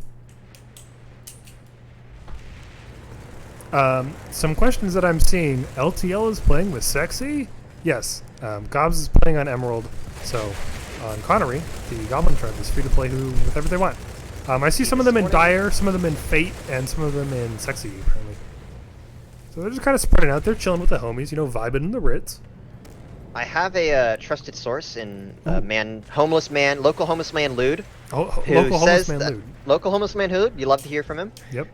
Some questions that I'm seeing. LTL is playing with Sexy? Yes. Gobs is playing on Emerald. So, on Connery, the Goblin tribe is free to play with whatever they want. I see some of them in Dire, some of them in Fate, and some of them in Sexy, apparently. So they're just kind of spreading out. They're chilling with the homies, you know, vibing in the Ritz. I have a trusted source in local homeless man Lude. Local homeless man Lude. Local homeless man Lude. You love to hear from him. Yep.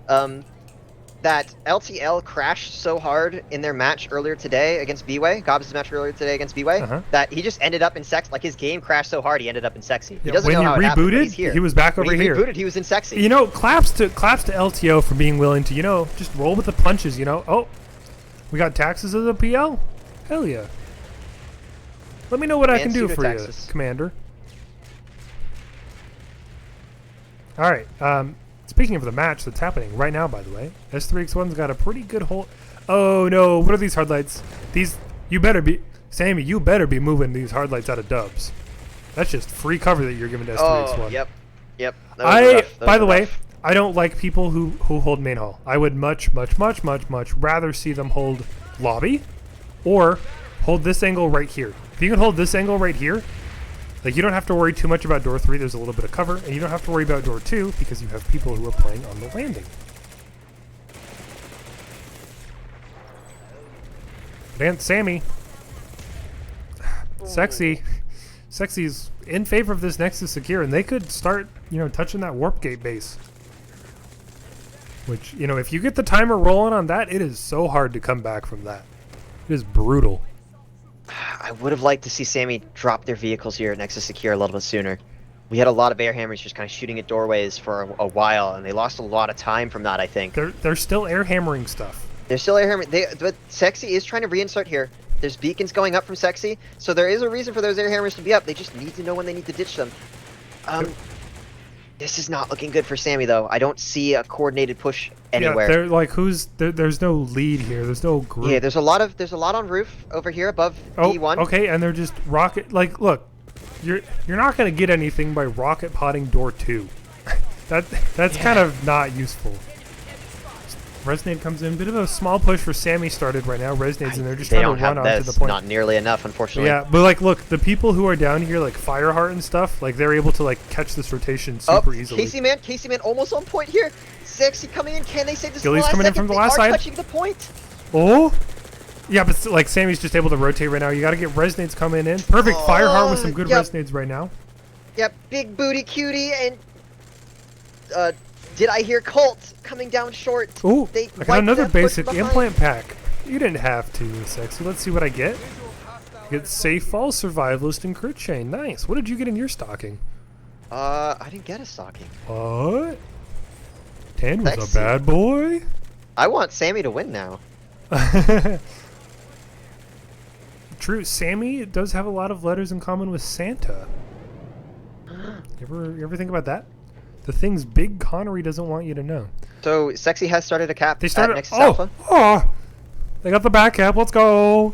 That LTL crashed so hard in their match earlier today against B-Way, Gobs' match earlier today against B-Way, that he just ended up in Sex. Like, his game crashed so hard he ended up in Sexy. He doesn't know how it happened, but he's here. he was back over when he here. rebooted, he was in Sexy. You know, claps to LTO for being willing to, you know, just roll with the punches, you know. Oh, we got taxes as a PL? Hell yeah. Let me know what I can do for you, Commander. All right. Speaking of the match that's happening right now, by the way, S3X1's got a pretty good hold. Oh no! What are these hard lights? You better be, Sammy. You better be moving these hard lights out of dubs. That's just free cover that you're giving to S3X1. Oh, yep. By the way, I don't like people who hold main hall. I would much rather see them hold lobby, or hold this angle right here. If you can hold this angle right here, like, you don't have to worry too much about door 3. There's a little bit of cover, and you don't have to worry about door 2 because you have people who are playing on the landing. And Sammy, Sexy's in favor of this Nexus Secure, and they could start, you know, touching that warp gate base. Which, you know, if you get the timer rolling on that, it is so hard to come back from that. It is brutal. I would have liked to see Sammy drop their vehicles here at Nexus Secure a little bit sooner. We had a lot of air hammers just kind of shooting at doorways for a while, and they lost a lot of time from that, I think. They're still air hammering stuff. They're still air hammering. But Sexy is trying to reinsert here. There's beacons going up from Sexy, so there is a reason for those air hammers to be up. They just need to know when they need to ditch them. This is not looking good for Sammy, though. I don't see a coordinated push anywhere. Yeah, they're like, there's no lead here. There's no group. Yeah, there's a lot on roof over here above E1. Okay, and they're just rocket. Like, look, you're not gonna get anything by rocket potting door 2. That's kind of not useful. Resnade comes in. Bit of a small push for SAMY started right now. Resnade's in there just They trying don't to run have onto this. the point. Not nearly enough, unfortunately. Yeah, but like, look, the people who are down here, like Fireheart and stuff, like they're able to like catch this rotation super easily. Casey Man almost on point here. Sexy coming in. Can they save this? Gilly's last coming in second? from the They last are side. touching the point. Oh, yeah, but like Sammy's just able to rotate right now. You got to get Resnades coming in. Perfect Fireheart with some good Resnades right now. Yep, big booty cutie and did I hear Colt coming down short? Oh, They I got another wiped that push basic behind. implant pack. You didn't have to, Sexy. Let's see what I get. Get Safe Fall, Survivalist, and Crit Chain. Nice. What did you get in your stocking? I didn't get a stocking. What? Tan was Sexy. a bad boy? I want Sammy to win now. True, Sammy does have a lot of letters in common with Santa. You ever think about that? The things Big Connery doesn't want you to know. So Sexy has started a cap. They started. At Nexus Alpha. They got the back cap. Let's go.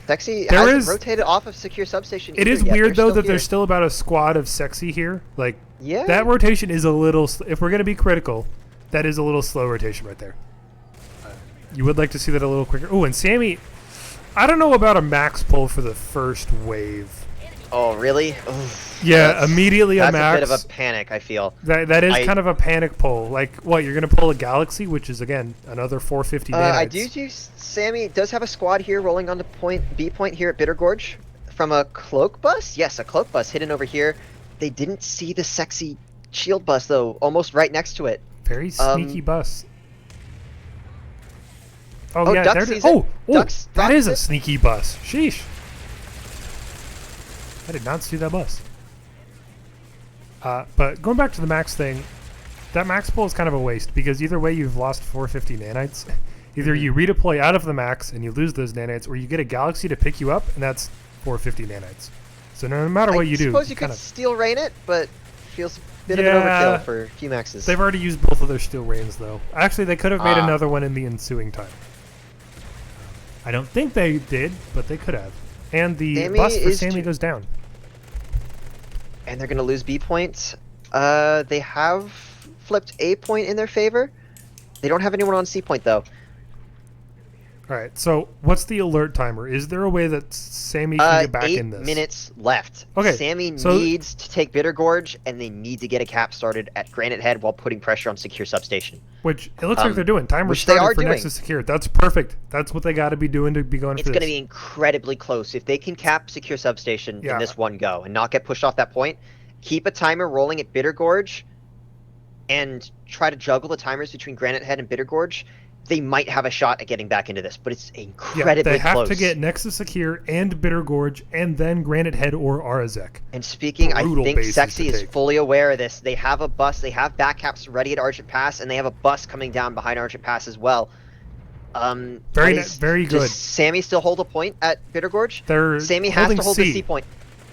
Sexy There hasn't is- rotated off of secure substation. It either is yet. weird They're though still that here. there's still about a squad of Sexy here. Like Yeah. that rotation is a little. If we're gonna be critical, that is a little slow rotation right there. You would like to see that a little quicker. Oh, and Sammy, I don't know about a max pull for the first wave. Oh really? Ugh. Yeah, That's- immediately a That's max. a bit of a panic. I feel. That is kind of a panic pull. Like what? You're gonna pull a Galaxy, which is again another 450 nanites. I do use Sammy does have a squad here rolling onto B point here at Bitter Gorge from a cloak bus. Yes, a cloak bus hidden over here. They didn't see the Sexy shield bus though, almost right next to it. Very sneaky bus. Oh, Oh, yeah, Duck there it sees is. it. Oh, Duck's that is a dropped it. sneaky bus. Sheesh. I did not see that bus. But going back to the max thing, that max pull is kind of a waste because either way you've lost 450 nanites. Either you redeploy out of the max and you lose those nanites, or you get a Galaxy to pick you up and that's 450 nanites. So no matter what you do, I suppose you could kinda- steel rain it, but feels a bit of Yeah. an overkill for a few maxes. They've already used both of their steel rains, though. Actually, they could have made Ah. another one in the ensuing time. I don't think they did, but they could have. And the Sammy bus for is Sammy too- goes down. And they're going to lose B points. They have flipped A point in their favor. They don't have anyone on C point, though. All right, so what's the alert timer? Is there a way that Sammy can get back 8 in this? minutes left. Okay, Sammy so- needs to take Bitter Gorge, and they need to get a cap started at Granite Head while putting pressure on Secure Substation. Which it looks like they're doing. Timer which they started are for doing. Nexus Secure. That's perfect. That's what they got to be doing to be going It's for going this. to be incredibly close. If they can cap Secure Substation Yeah. in this one go and not get pushed off that point, keep a timer rolling at Bitter Gorge, and try to juggle the timers between Granite Head and Bitter Gorge, they might have a shot at getting back into this, but it's incredibly they have close. to get Nexus Secure and Bitter Gorge and then Granite Head or Arazek. And speaking, I brutal think bases Sexy to is take. fully aware of this. They have a bus, they have backcaps ready at Argent Pass, and they have a bus coming down behind Argent Pass as well. Very good. Does Sammy still hold a point at Bitter Gorge? They're Sammy has holding to hold C. the C point.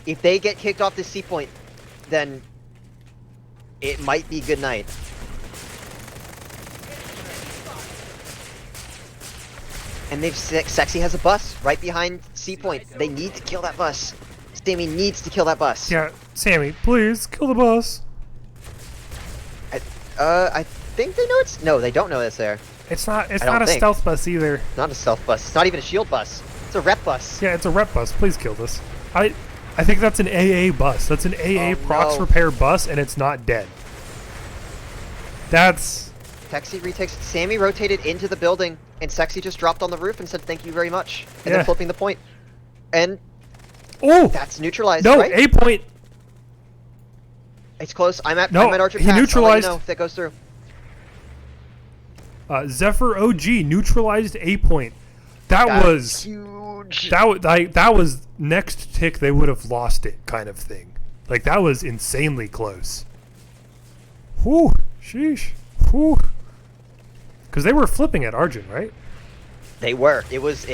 If they get kicked off the C point, then it might be good night. And Sexy has a bus right behind C point. They need to kill that bus. Sammy needs to kill that bus. Yeah, Sammy, please kill the bus. I think they know it's... No, they don't know it's there. It's not. It's I don't not a think. stealth bus either. Not a stealth bus. It's not even a shield bus. It's a rep bus. Yeah, it's a rep bus. Please kill this. I think that's an AA bus. That's an AA prox no. repair bus, and it's not dead. That's Sexy retakes. Sammy rotated into the building, and Sexy just dropped on the roof and said thank you very much. And Yeah. then flipping the point. And oh that's neutralized, no right? A point. It's close. I'm at No, Archer he Pass. neutralized- I'll let you know if that goes through. Zephyr OG neutralized A point. That That's was huge. that was next tick they would have lost it kind of thing. Like that was insanely close. Whew, sheesh, whew. Because they were flipping at Arjun, right? They were. It was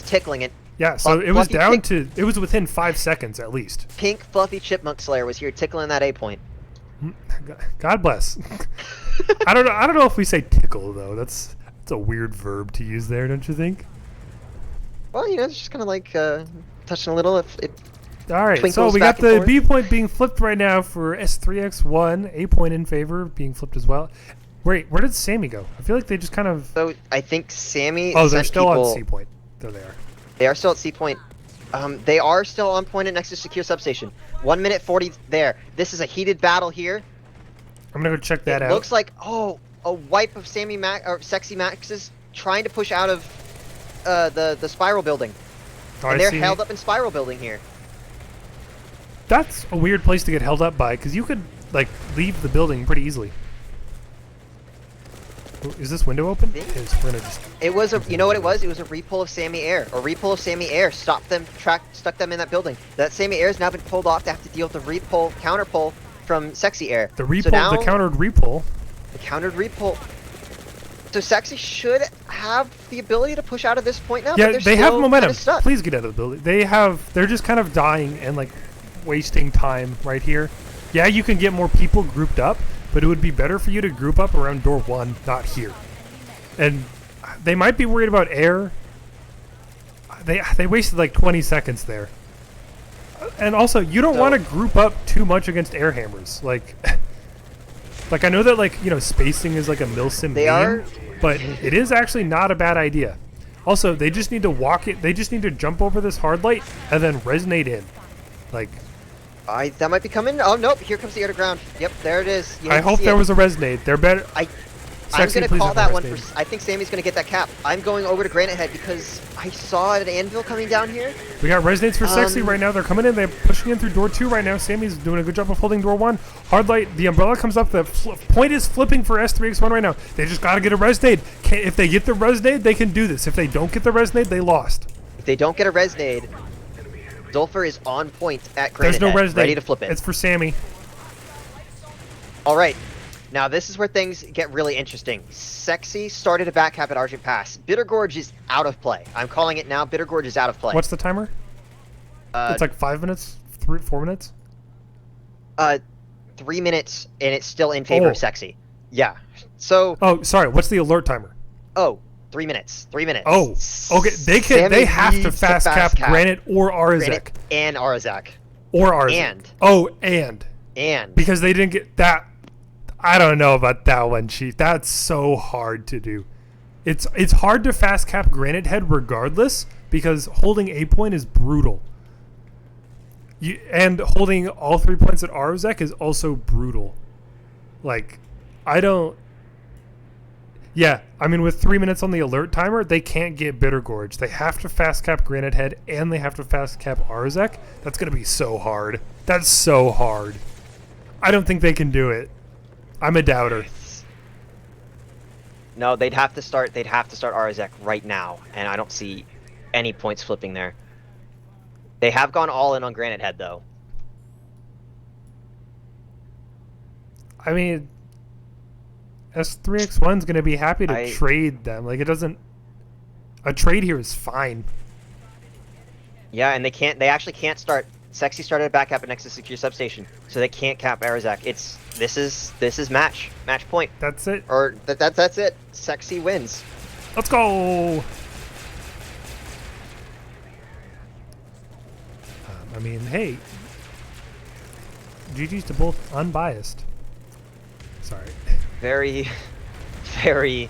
tickling it. Yeah, so it was Fluffy down pink- to, it was within 5 seconds at least. Pink fluffy chipmunk slayer was here tickling that A point. God bless. I don't know if we say tickle though. That's a weird verb to use there, don't you think? Well, you know, it's just kind of like touching a little. If it All right, so twinkles we got back and the forth. B point being flipped right now for S3X1. A point in favor being flipped as well. Wait, where did Sammy go? I feel like they just kind of... So I think Sammy. Oh, they're sent still people, on C point. There they are. They are still at C point. They are still on point at Nexus Secure Substation. 1 minute 40 there. This is a heated battle here. I'm gonna go check that out. Looks like a wipe of Sammy Max or Sexy Max's trying to push out of the spiral building, and they're held up in spiral building here. That's a weird place to get held up by, because you could like leave the building pretty easily. Is this window open? It is. We're gonna just... It was a, you know what it was? It was a repull of Sammy Air. A repull of Sammy Air stopped them, stuck them in that building. That Sammy Air has now been pulled off. They have to deal with the repull, counter pull from Sexy Air. The repull, so now, the countered repull. The countered repull. So Sexy should have the ability to push out of this point now. Yeah, but they have momentum. Stuck. Please get out of the building. They're just kind of dying and like wasting time right here. Yeah, you can get more people grouped up, but it would be better for you to group up around door 1, not here. And they might be worried about air. They wasted like 20 seconds there. And also, you don't want to group up too much against air hammers. Like I know that like, you know, spacing is like a milsim meme, but it is actually not a bad idea. Also, they just need to walk it. They just need to jump over this hard light and then resonate in. Like, that might be coming. Oh nope! Here comes the air to ground. Yep, there it is. I hope there was a resonate. They're better. I'm going to call that one for... I think Sammy's going to get that cap. I'm going over to Granite Head because I saw an anvil coming down here. We got resonates for Sexy right now. They're coming in. They're pushing in through door 2 right now. Sammy's doing a good job of holding door 1. Hard light. The umbrella comes up. The point is flipping for S3X1 right now. They just got to get a resonate. If they get the resonate, they can do this. If they don't get the resonate, they lost. If they don't get a resonate, Zulfer is on point at Granite Head. There's no resonate. Ready to flip it. It's for Sammy. All right. Now, this is where things get really interesting. Sexy started a back cap at Argent Pass. Bitter Gorge is out of play. I'm calling it now. Bitter Gorge is out of play. What's the timer? It's like 5 minutes? 4 minutes? 3 minutes, and it's still in favor of Sexy. Yeah. So... Oh, sorry. What's the alert timer? Oh, 3 minutes. 3 minutes. Oh, okay. They have to fast cap Granite or Arazek. Granite and Arazek. Or Arazek. And. Because they didn't get that... I don't know about that one, Chief. That's so hard to do. It's hard to fast cap Granite Head regardless, because holding a point is brutal. And holding all 3 points at Arazek is also brutal. Like, I don't... Yeah, I mean, with 3 minutes on the alert timer, they can't get Bitter Gorge. They have to fast cap Granite Head, and they have to fast cap Arazek. That's going to be so hard. That's so hard. I don't think they can do it. I'm a doubter. No, they'd have to start Arazek right now, and I don't see any points flipping there. They have gone all in on Granite Head, though. I mean, S3X1's going to be happy to trade them. Like, it doesn't... A trade here is fine. Yeah, and they actually can't start... Sexy started a back cap at Nexus Secure Substation, so they can't cap Arazek. This is match point. That's it. Or that's it. Sexy wins. Let's go. I mean, hey, GG's to both unbiased. Sorry. Very, very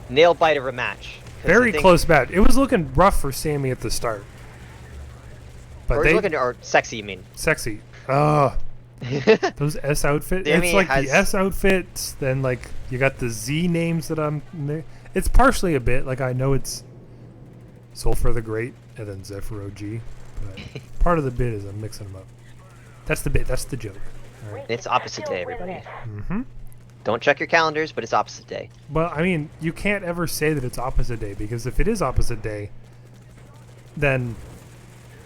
nail biter of a match. Very close match. It was looking rough for Sammy at the start. But or Sexy, you mean? Sexy. Those S outfits. It's like the S outfits, then like you got the Z names that I'm... It's partially a bit, like I know it's Sulfur the Great and then Zephyr OG, but part of the bit is I'm mixing them up. That's the bit, that's the joke. All right. It's opposite day, everybody. Don't check your calendars, but it's opposite day. Well, I mean, you can't ever say that it's opposite day, because if it is opposite day, then...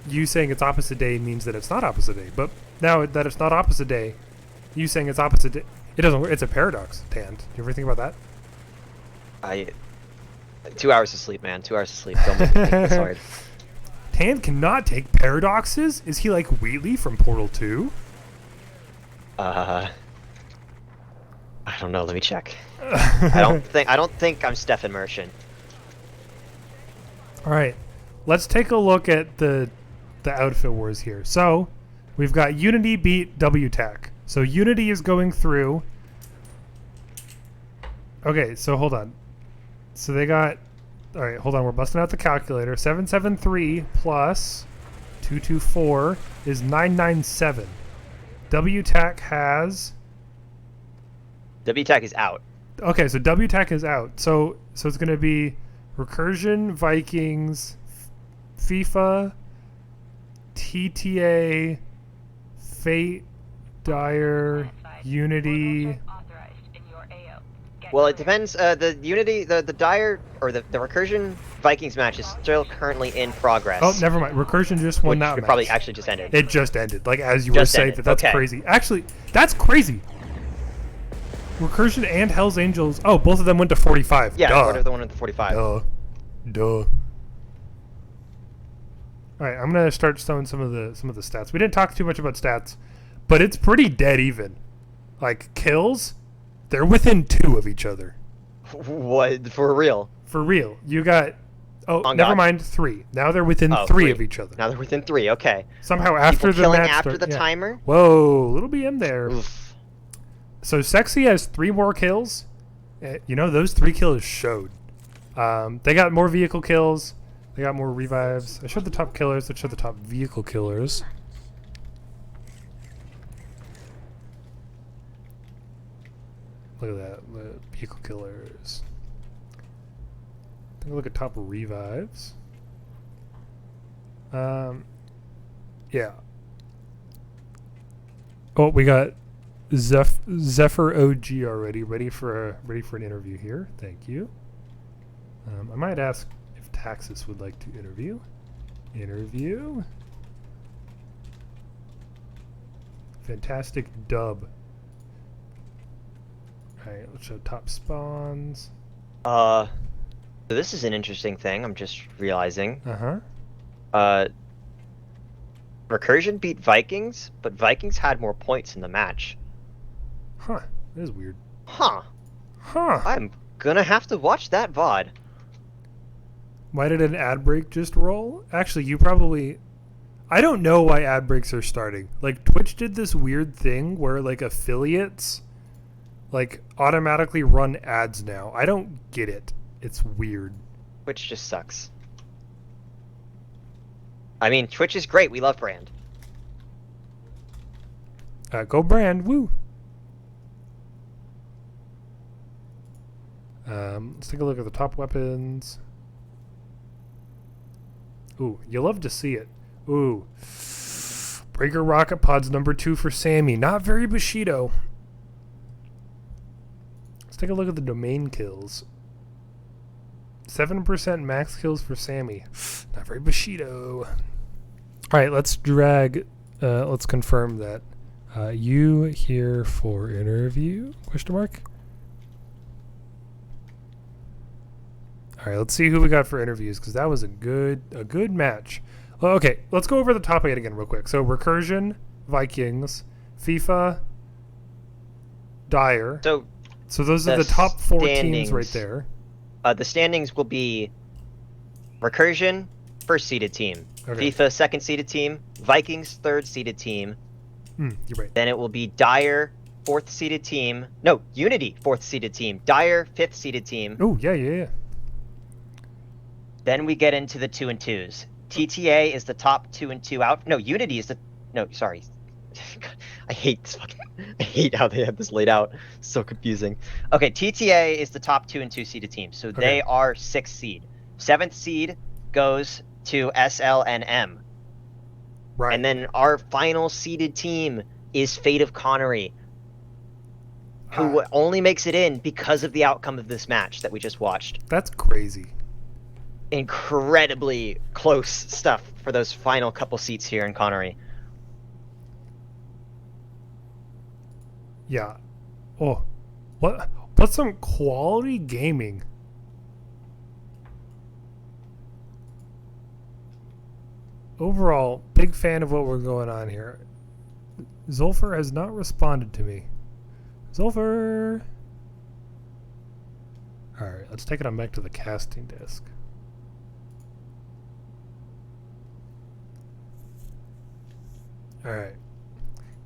You saying it's opposite day means that it's not opposite day. But now that it's not opposite day, you saying it's opposite day, it doesn't work. It's a paradox, Tand. Do you ever think about that? 2 hours of sleep, man. 2 hours of sleep. Don't make me think this hard. Tand cannot take paradoxes? Is he like Wheatley from Portal 2? I don't know. Let me check. I don't think I'm Stefan Merchant. All right. Let's take a look at the outfit wars here. So we've got Unity beat WTAC. So Unity is going through Okay, so hold on. So they got. All right, hold on. We're busting out the calculator. 773 plus 224 is 997. WTAC has. WTAC is out. Okay, so WTAC is out. So it's going to be Recursion, Vikings, FIFA, TTA, Fate, Dire, Unity. Well, it depends. The Unity, the Dire, or the Recursion Vikings match is still currently in progress. Oh, never mind. Recursion just won which that could match. probably actually just ended. It just ended. Like, as you Just were saying, ended. that's Okay. crazy. Actually, that's crazy. Recursion and Hell's Angels. Oh, both of them went to 45. Yeah, Duh. whatever the one with the 45. Duh. All right, I'm gonna start showing some of the stats. We didn't talk too much about stats, but it's pretty dead even. Like kills, they're within 2 of each other. What, for real? For real. You got. Oh, On never God. mind. 3. Now they're within Oh, 3 3. of each other. Now they're within 3. Okay. Somehow after People the killing match. after the timer. Whoa, little BM there. Oof. So Sexy has 3 more kills. You know, those 3 kills showed. They got more vehicle kills. They got more revives. I showed the top killers. Let's show the top vehicle killers. Look at that. The vehicle killers. Take a look at top revives. Yeah. Oh, we got Zephyr OG already ready for an interview here. Thank you. I might ask if Taxis would like to interview. Fantastic dub. Alright, let's show top spawns. So this is an interesting thing. I'm just realizing. Uh-huh. Recursion beat Vikings, but Vikings had more points in the match. Huh. That is weird. Huh. Huh. I'm gonna have to watch that VOD. Why did an ad break just roll? Actually, you probably... I don't know why ad breaks are starting. Like, Twitch did this weird thing where, like, affiliates, like, automatically run ads now. I don't get it. It's weird. Which just sucks. I mean, Twitch is great. We love brand. Go brand. Woo. Let's take a look at the top weapons. Ooh, you love to see it. Ooh. Breaker rocket pods number 2 for SAMY. Not very Bushido. Let's take a look at the domain kills. 7% max kills for SAMY. Not very Bushido. Alright, let's let's confirm that. You here for interview? Question mark? Alright, let's see who we got for interviews, because that was a good match. Well, okay, let's go over the top 8 again real quick. So, Recursion, Vikings, FIFA, Dire. So those are the top 4 teams right there. The standings will be Recursion, first seeded team. Okay. FIFA, second seeded team. Vikings, third seeded team. You're right. Then it will be Dire, fourth seeded team. No, Unity, fourth seeded team. Dire, fifth seeded team. Oh, yeah. Then we get into the 2 and 2s. TTA is the top 2 and 2 out. No, Unity is the... No, sorry. I hate how they have this laid out. So confusing. Okay, TTA is the top 2 and 2 seeded team. So they are 6th seed. 7th seed goes to SLNM. Right. And then our final seeded team is Fate of Connery, who only makes it in because of the outcome of this match that we just watched. That's crazy. Incredibly close stuff for those final couple seats here in Connery. Yeah. Oh, what's some quality gaming? Overall, big fan of what we're going on here. Zulfer has not responded to me. Zulfer! Alright, let's take it on back to the casting desk. Alright.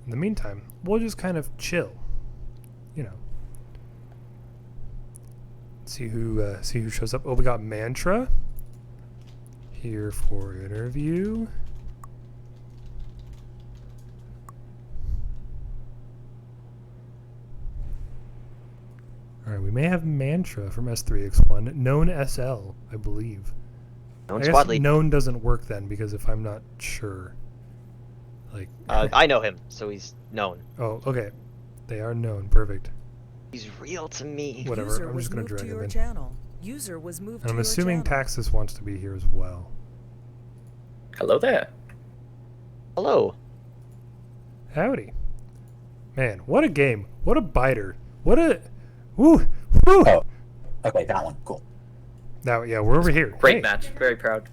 In the meantime, we'll just kind of chill. You know. see who shows up. Oh, we got Mantra here for interview. All right, we may have Mantra from S3X1, known SL, I believe. Known I squad guess lead. known doesn't work then, because if I'm not sure, like. I know him, so he's known. Oh, okay. They are known. Perfect. He's real to me. Whatever. User I'm was just gonna moved drag to him your in. channel. User was moved And to I'm your assuming channel. Taxis wants to be here as well. Hello there. Hello. Howdy. Man, what a game. What a biter. What a... Woo! Woo! Oh, okay, that one. Cool. Now, yeah, we're over here. Great Hey, match. Very proud.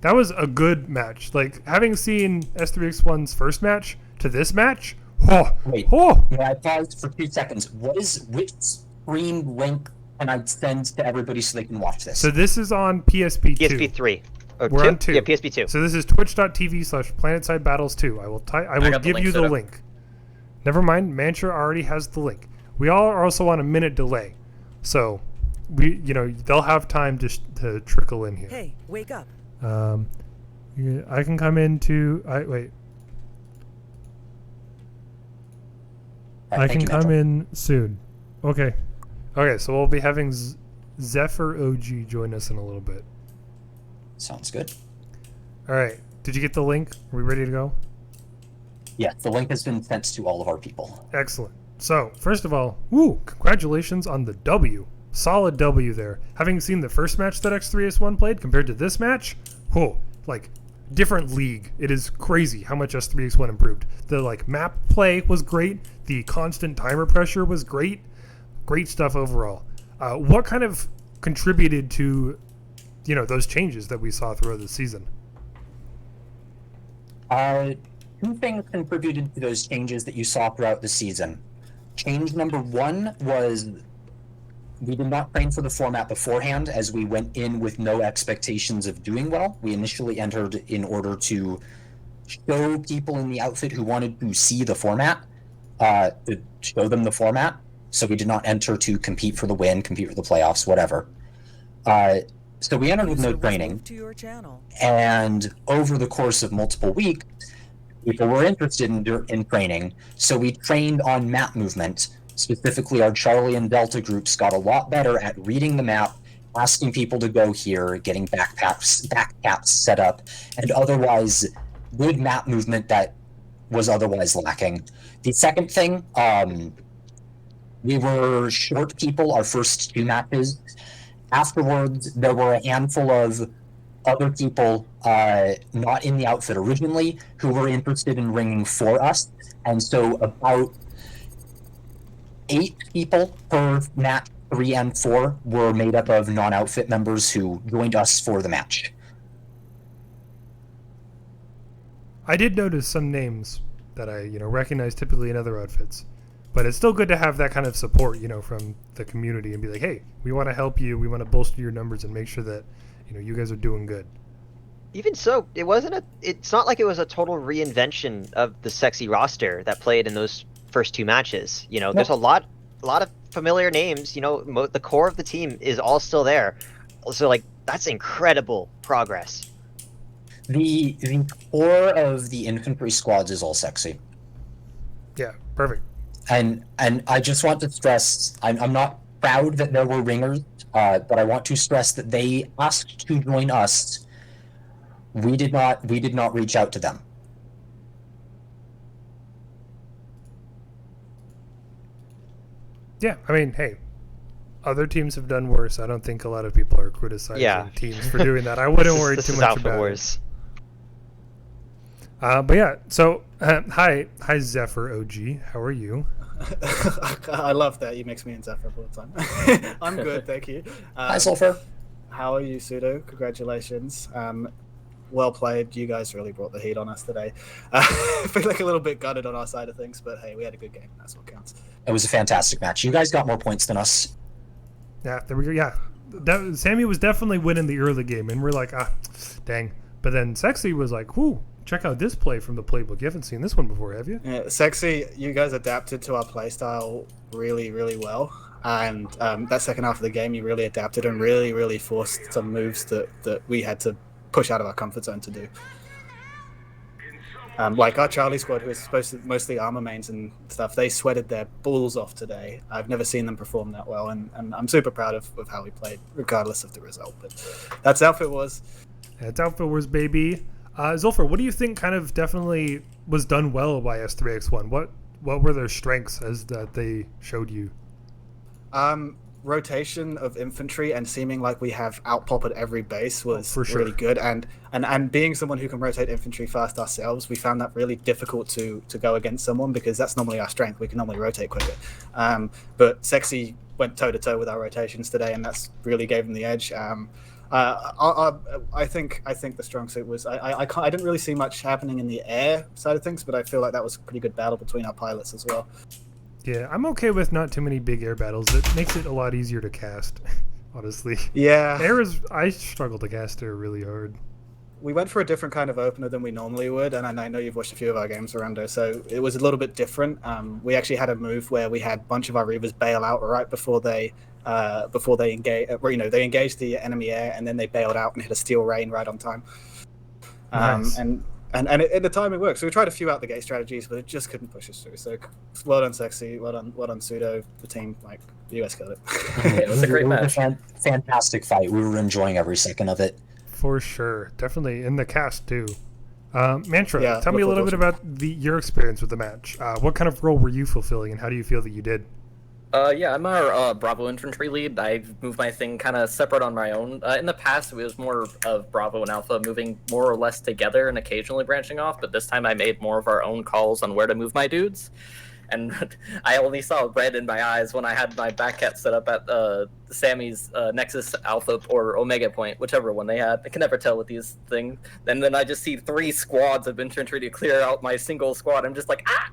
that was a good match. Like, having seen S3X1's first match to this match, oh, Wait. oh, May I pause for 2 seconds? Which stream link can I send to everybody so they can watch this? so this is on PSP2. PSP3. Or We're 2? on 2. Yeah, PSP2. So this is twitch.tv/PlanetSide Battles 2. I will got the give link you set the up. link. Never mind, Mantra already has the link. We all are also on a minute delay. So they'll have time to trickle in here. Hey, wake up. I can come into wait. I Thank can you, come Metro. in soon. Okay. Okay, so we'll be having Zephyr OG join us in a little bit. Sounds good. All right. Did you get the link? Are we ready to go? Yeah, the link has been sent to all of our people. Excellent. So, first of all, congratulations on the W. Solid W there. Having seen the first match that X3S1 played compared to this match, like, different league. It is crazy how much S3X1 improved. The, like, map play was great. The constant timer pressure was great. Great stuff overall. What kind of contributed to, those changes that we saw throughout the season? 2 things contributed to those changes that you saw throughout the season. Change number 1 was we did not train for the format beforehand, as we went in with no expectations of doing well. We initially entered in order to show people in the outfit who wanted to see the format, to show them the format. So we did not enter to compete for the win, compete for the playoffs, whatever. So we entered with no User was training, moved to your channel. and over the course of multiple weeks, people were interested in training, so we trained on map movement. Specifically, our Charlie and Delta groups got a lot better at reading the map, asking people to go here, getting backcaps set up, and otherwise good map movement that was otherwise lacking. The second thing, we were short people our first 2 matches. Afterwards, there were a handful of other people not in the outfit originally who were interested in ringing for us, and so about 8 people per match 3 and 4 were made up of non-outfit members who joined us for the match. I did notice some names that I, recognize typically in other outfits. But it's still good to have that kind of support, from the community and be like, hey, we want to help you. We want to bolster your numbers and make sure that, you guys are doing good. Even so, it's not like it was a total reinvention of the sexy roster that played in those first 2 matches. There's a lot of familiar names. The core of the team is all still there. So, like, that's incredible progress. The core of the infantry squads is all sexy. Yeah, perfect. And I just want to stress, I'm not proud that there were ringers, but I want to stress that they asked to join us. We did not reach out to them. Yeah, I mean, hey, other teams have done worse. I don't think a lot of people are criticizing teams for doing that. I wouldn't worry This too is much Alpha about Wars. it. But yeah, so hi Zephyr OG, how are you? I love that you mix me and Zephyr all the time. I'm good, thank you. Hi, Sulfur. How are you, Pseudo? Congratulations. Well played. You guys really brought the heat on us today. I feel like a little bit gutted on our side of things, but hey, we had a good game. That's what counts. It was a fantastic match. You guys got more points than us. Yeah, there we go. Yeah, Sammy was definitely winning the early game, and we're like, dang. But then Sexy was like, whoo, check out this play from the playbook. You haven't seen this one before, have you? Yeah, Sexy, you guys adapted to our playstyle really, really well. And that second half of the game, you really adapted and really forced some moves that we had to push out of our comfort zone to do. Like our Charlie squad, who is supposed to mostly armor mains and stuff, they sweated their balls off today. I've never seen them perform that well, and I'm super proud of how we played, regardless of the result. But that's Outfit Wars. Yeah, it's Outfit Wars, baby. Zulfer, what do you think kind of definitely was done well by S3X1? What were their strengths as that they showed you? Rotation of infantry and seeming like we have outpop at every base was for sure. really good, and being someone who can rotate infantry fast ourselves, we found that really difficult to go against someone, because that's normally our strength. We can normally rotate quicker, but Sexy went toe to toe with our rotations today, and that's really gave them the edge. I think the strong suit was I didn't really see much happening in the air side of things, but I feel like that was a pretty good battle between our pilots as well. Yeah, I'm okay with not too many big air battles. It makes it a lot easier to cast, honestly. Yeah. I struggle to cast air really hard. We went for a different kind of opener than we normally would, and I know you've watched a few of our games, Varunda, so it was a little bit different. We actually had a move where we had a bunch of our Reavers bail out right before they engage. They engaged the enemy air, and then they bailed out and hit a steel rain right on time. Nice. And the timing worked. So we tried a few out the gate strategies, but it just couldn't push us through. So well done, Sexy. Well done, Pseudo. The team, you guys killed it. Yeah, it was a great match. Fantastic fight. We were enjoying every second of it. For sure. Definitely in the cast, too. Mantra, Yeah, tell me a little bit watching. about your experience with the match. What kind of role were you fulfilling, and how do you feel that you did? Yeah, I'm our Bravo infantry lead. I've moved my thing kind of separate on my own. In the past, it was more of Bravo and Alpha moving more or less together and occasionally branching off, but this time I made more of our own calls on where to move my dudes. And I only saw red in my eyes when I had my backcat set up at Sammy's Nexus Alpha or Omega point, whichever one they had. I can never tell with these things. And then I just see 3 squads of infantry to clear out my single squad. I'm just like, ah!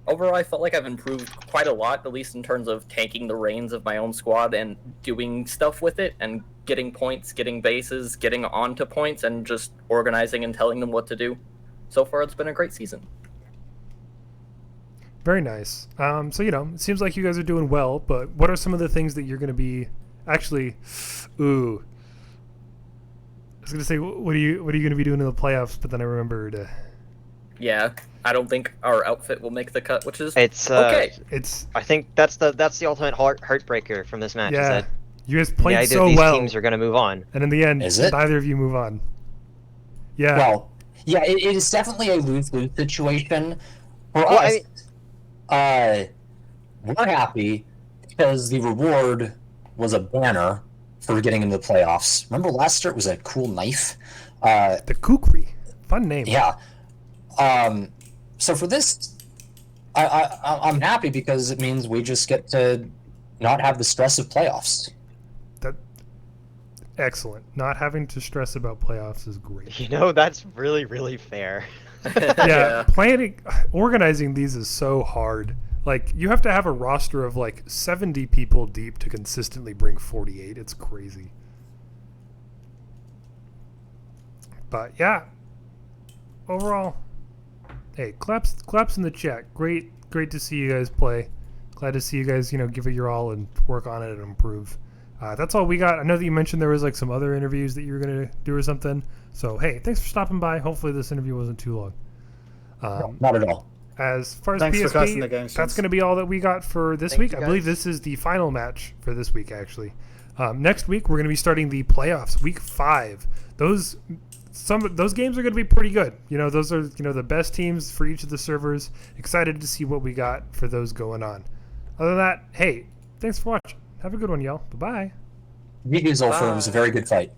Overall, I felt like I've improved quite a lot, at least in terms of taking the reins of my own squad and doing stuff with it and getting points, getting bases, getting onto points, and just organizing and telling them what to do. So far, it's been a great season. Very nice. So, it seems like you guys are doing well, but what are some of the things that you're going to be... Actually, I was going to say, what are you going to be doing in the playoffs, but then I remembered... Yeah, I don't think our outfit will make the cut, which is It's okay. I think that's the ultimate heartbreaker from this match. Is Yeah, that you guys played neither so of these well, teams are going to move on. and in the end, Is it? neither of you move on. Yeah. Well, yeah, it is definitely a lose-lose situation. For Well, us, we're happy because the reward was a banner for getting into the playoffs. Remember last year it was a cool knife? The Kukri. Fun name. Yeah. So for this, I'm happy because it means we just get to not have the stress of playoffs. Excellent. Not having to stress about playoffs is great. That's really, really fair. Yeah, organizing these is so hard. Like, you have to have a roster of 70 people deep to consistently bring 48. It's crazy. But yeah, overall, hey, claps in the chat. Great to see you guys play. Glad to see you guys, give it your all and work on it and improve. That's all we got. I know that you mentioned there was some other interviews that you were gonna do or something. So hey, thanks for stopping by. Hopefully this interview wasn't too long. No, not at all. As far as Thanks for casting PSP, the games, that's going to be all that we got for this Thank week. you, I believe guys. this is the final match for this week, actually. Next week, we're going to be starting the playoffs, week 5. Those games are going to be pretty good. Those are the best teams for each of the servers. Excited to see what we got for those going on. Other than that, hey, thanks for watching. Have a good one, y'all. Bye-bye. GG Zulfer, it was a very good fight.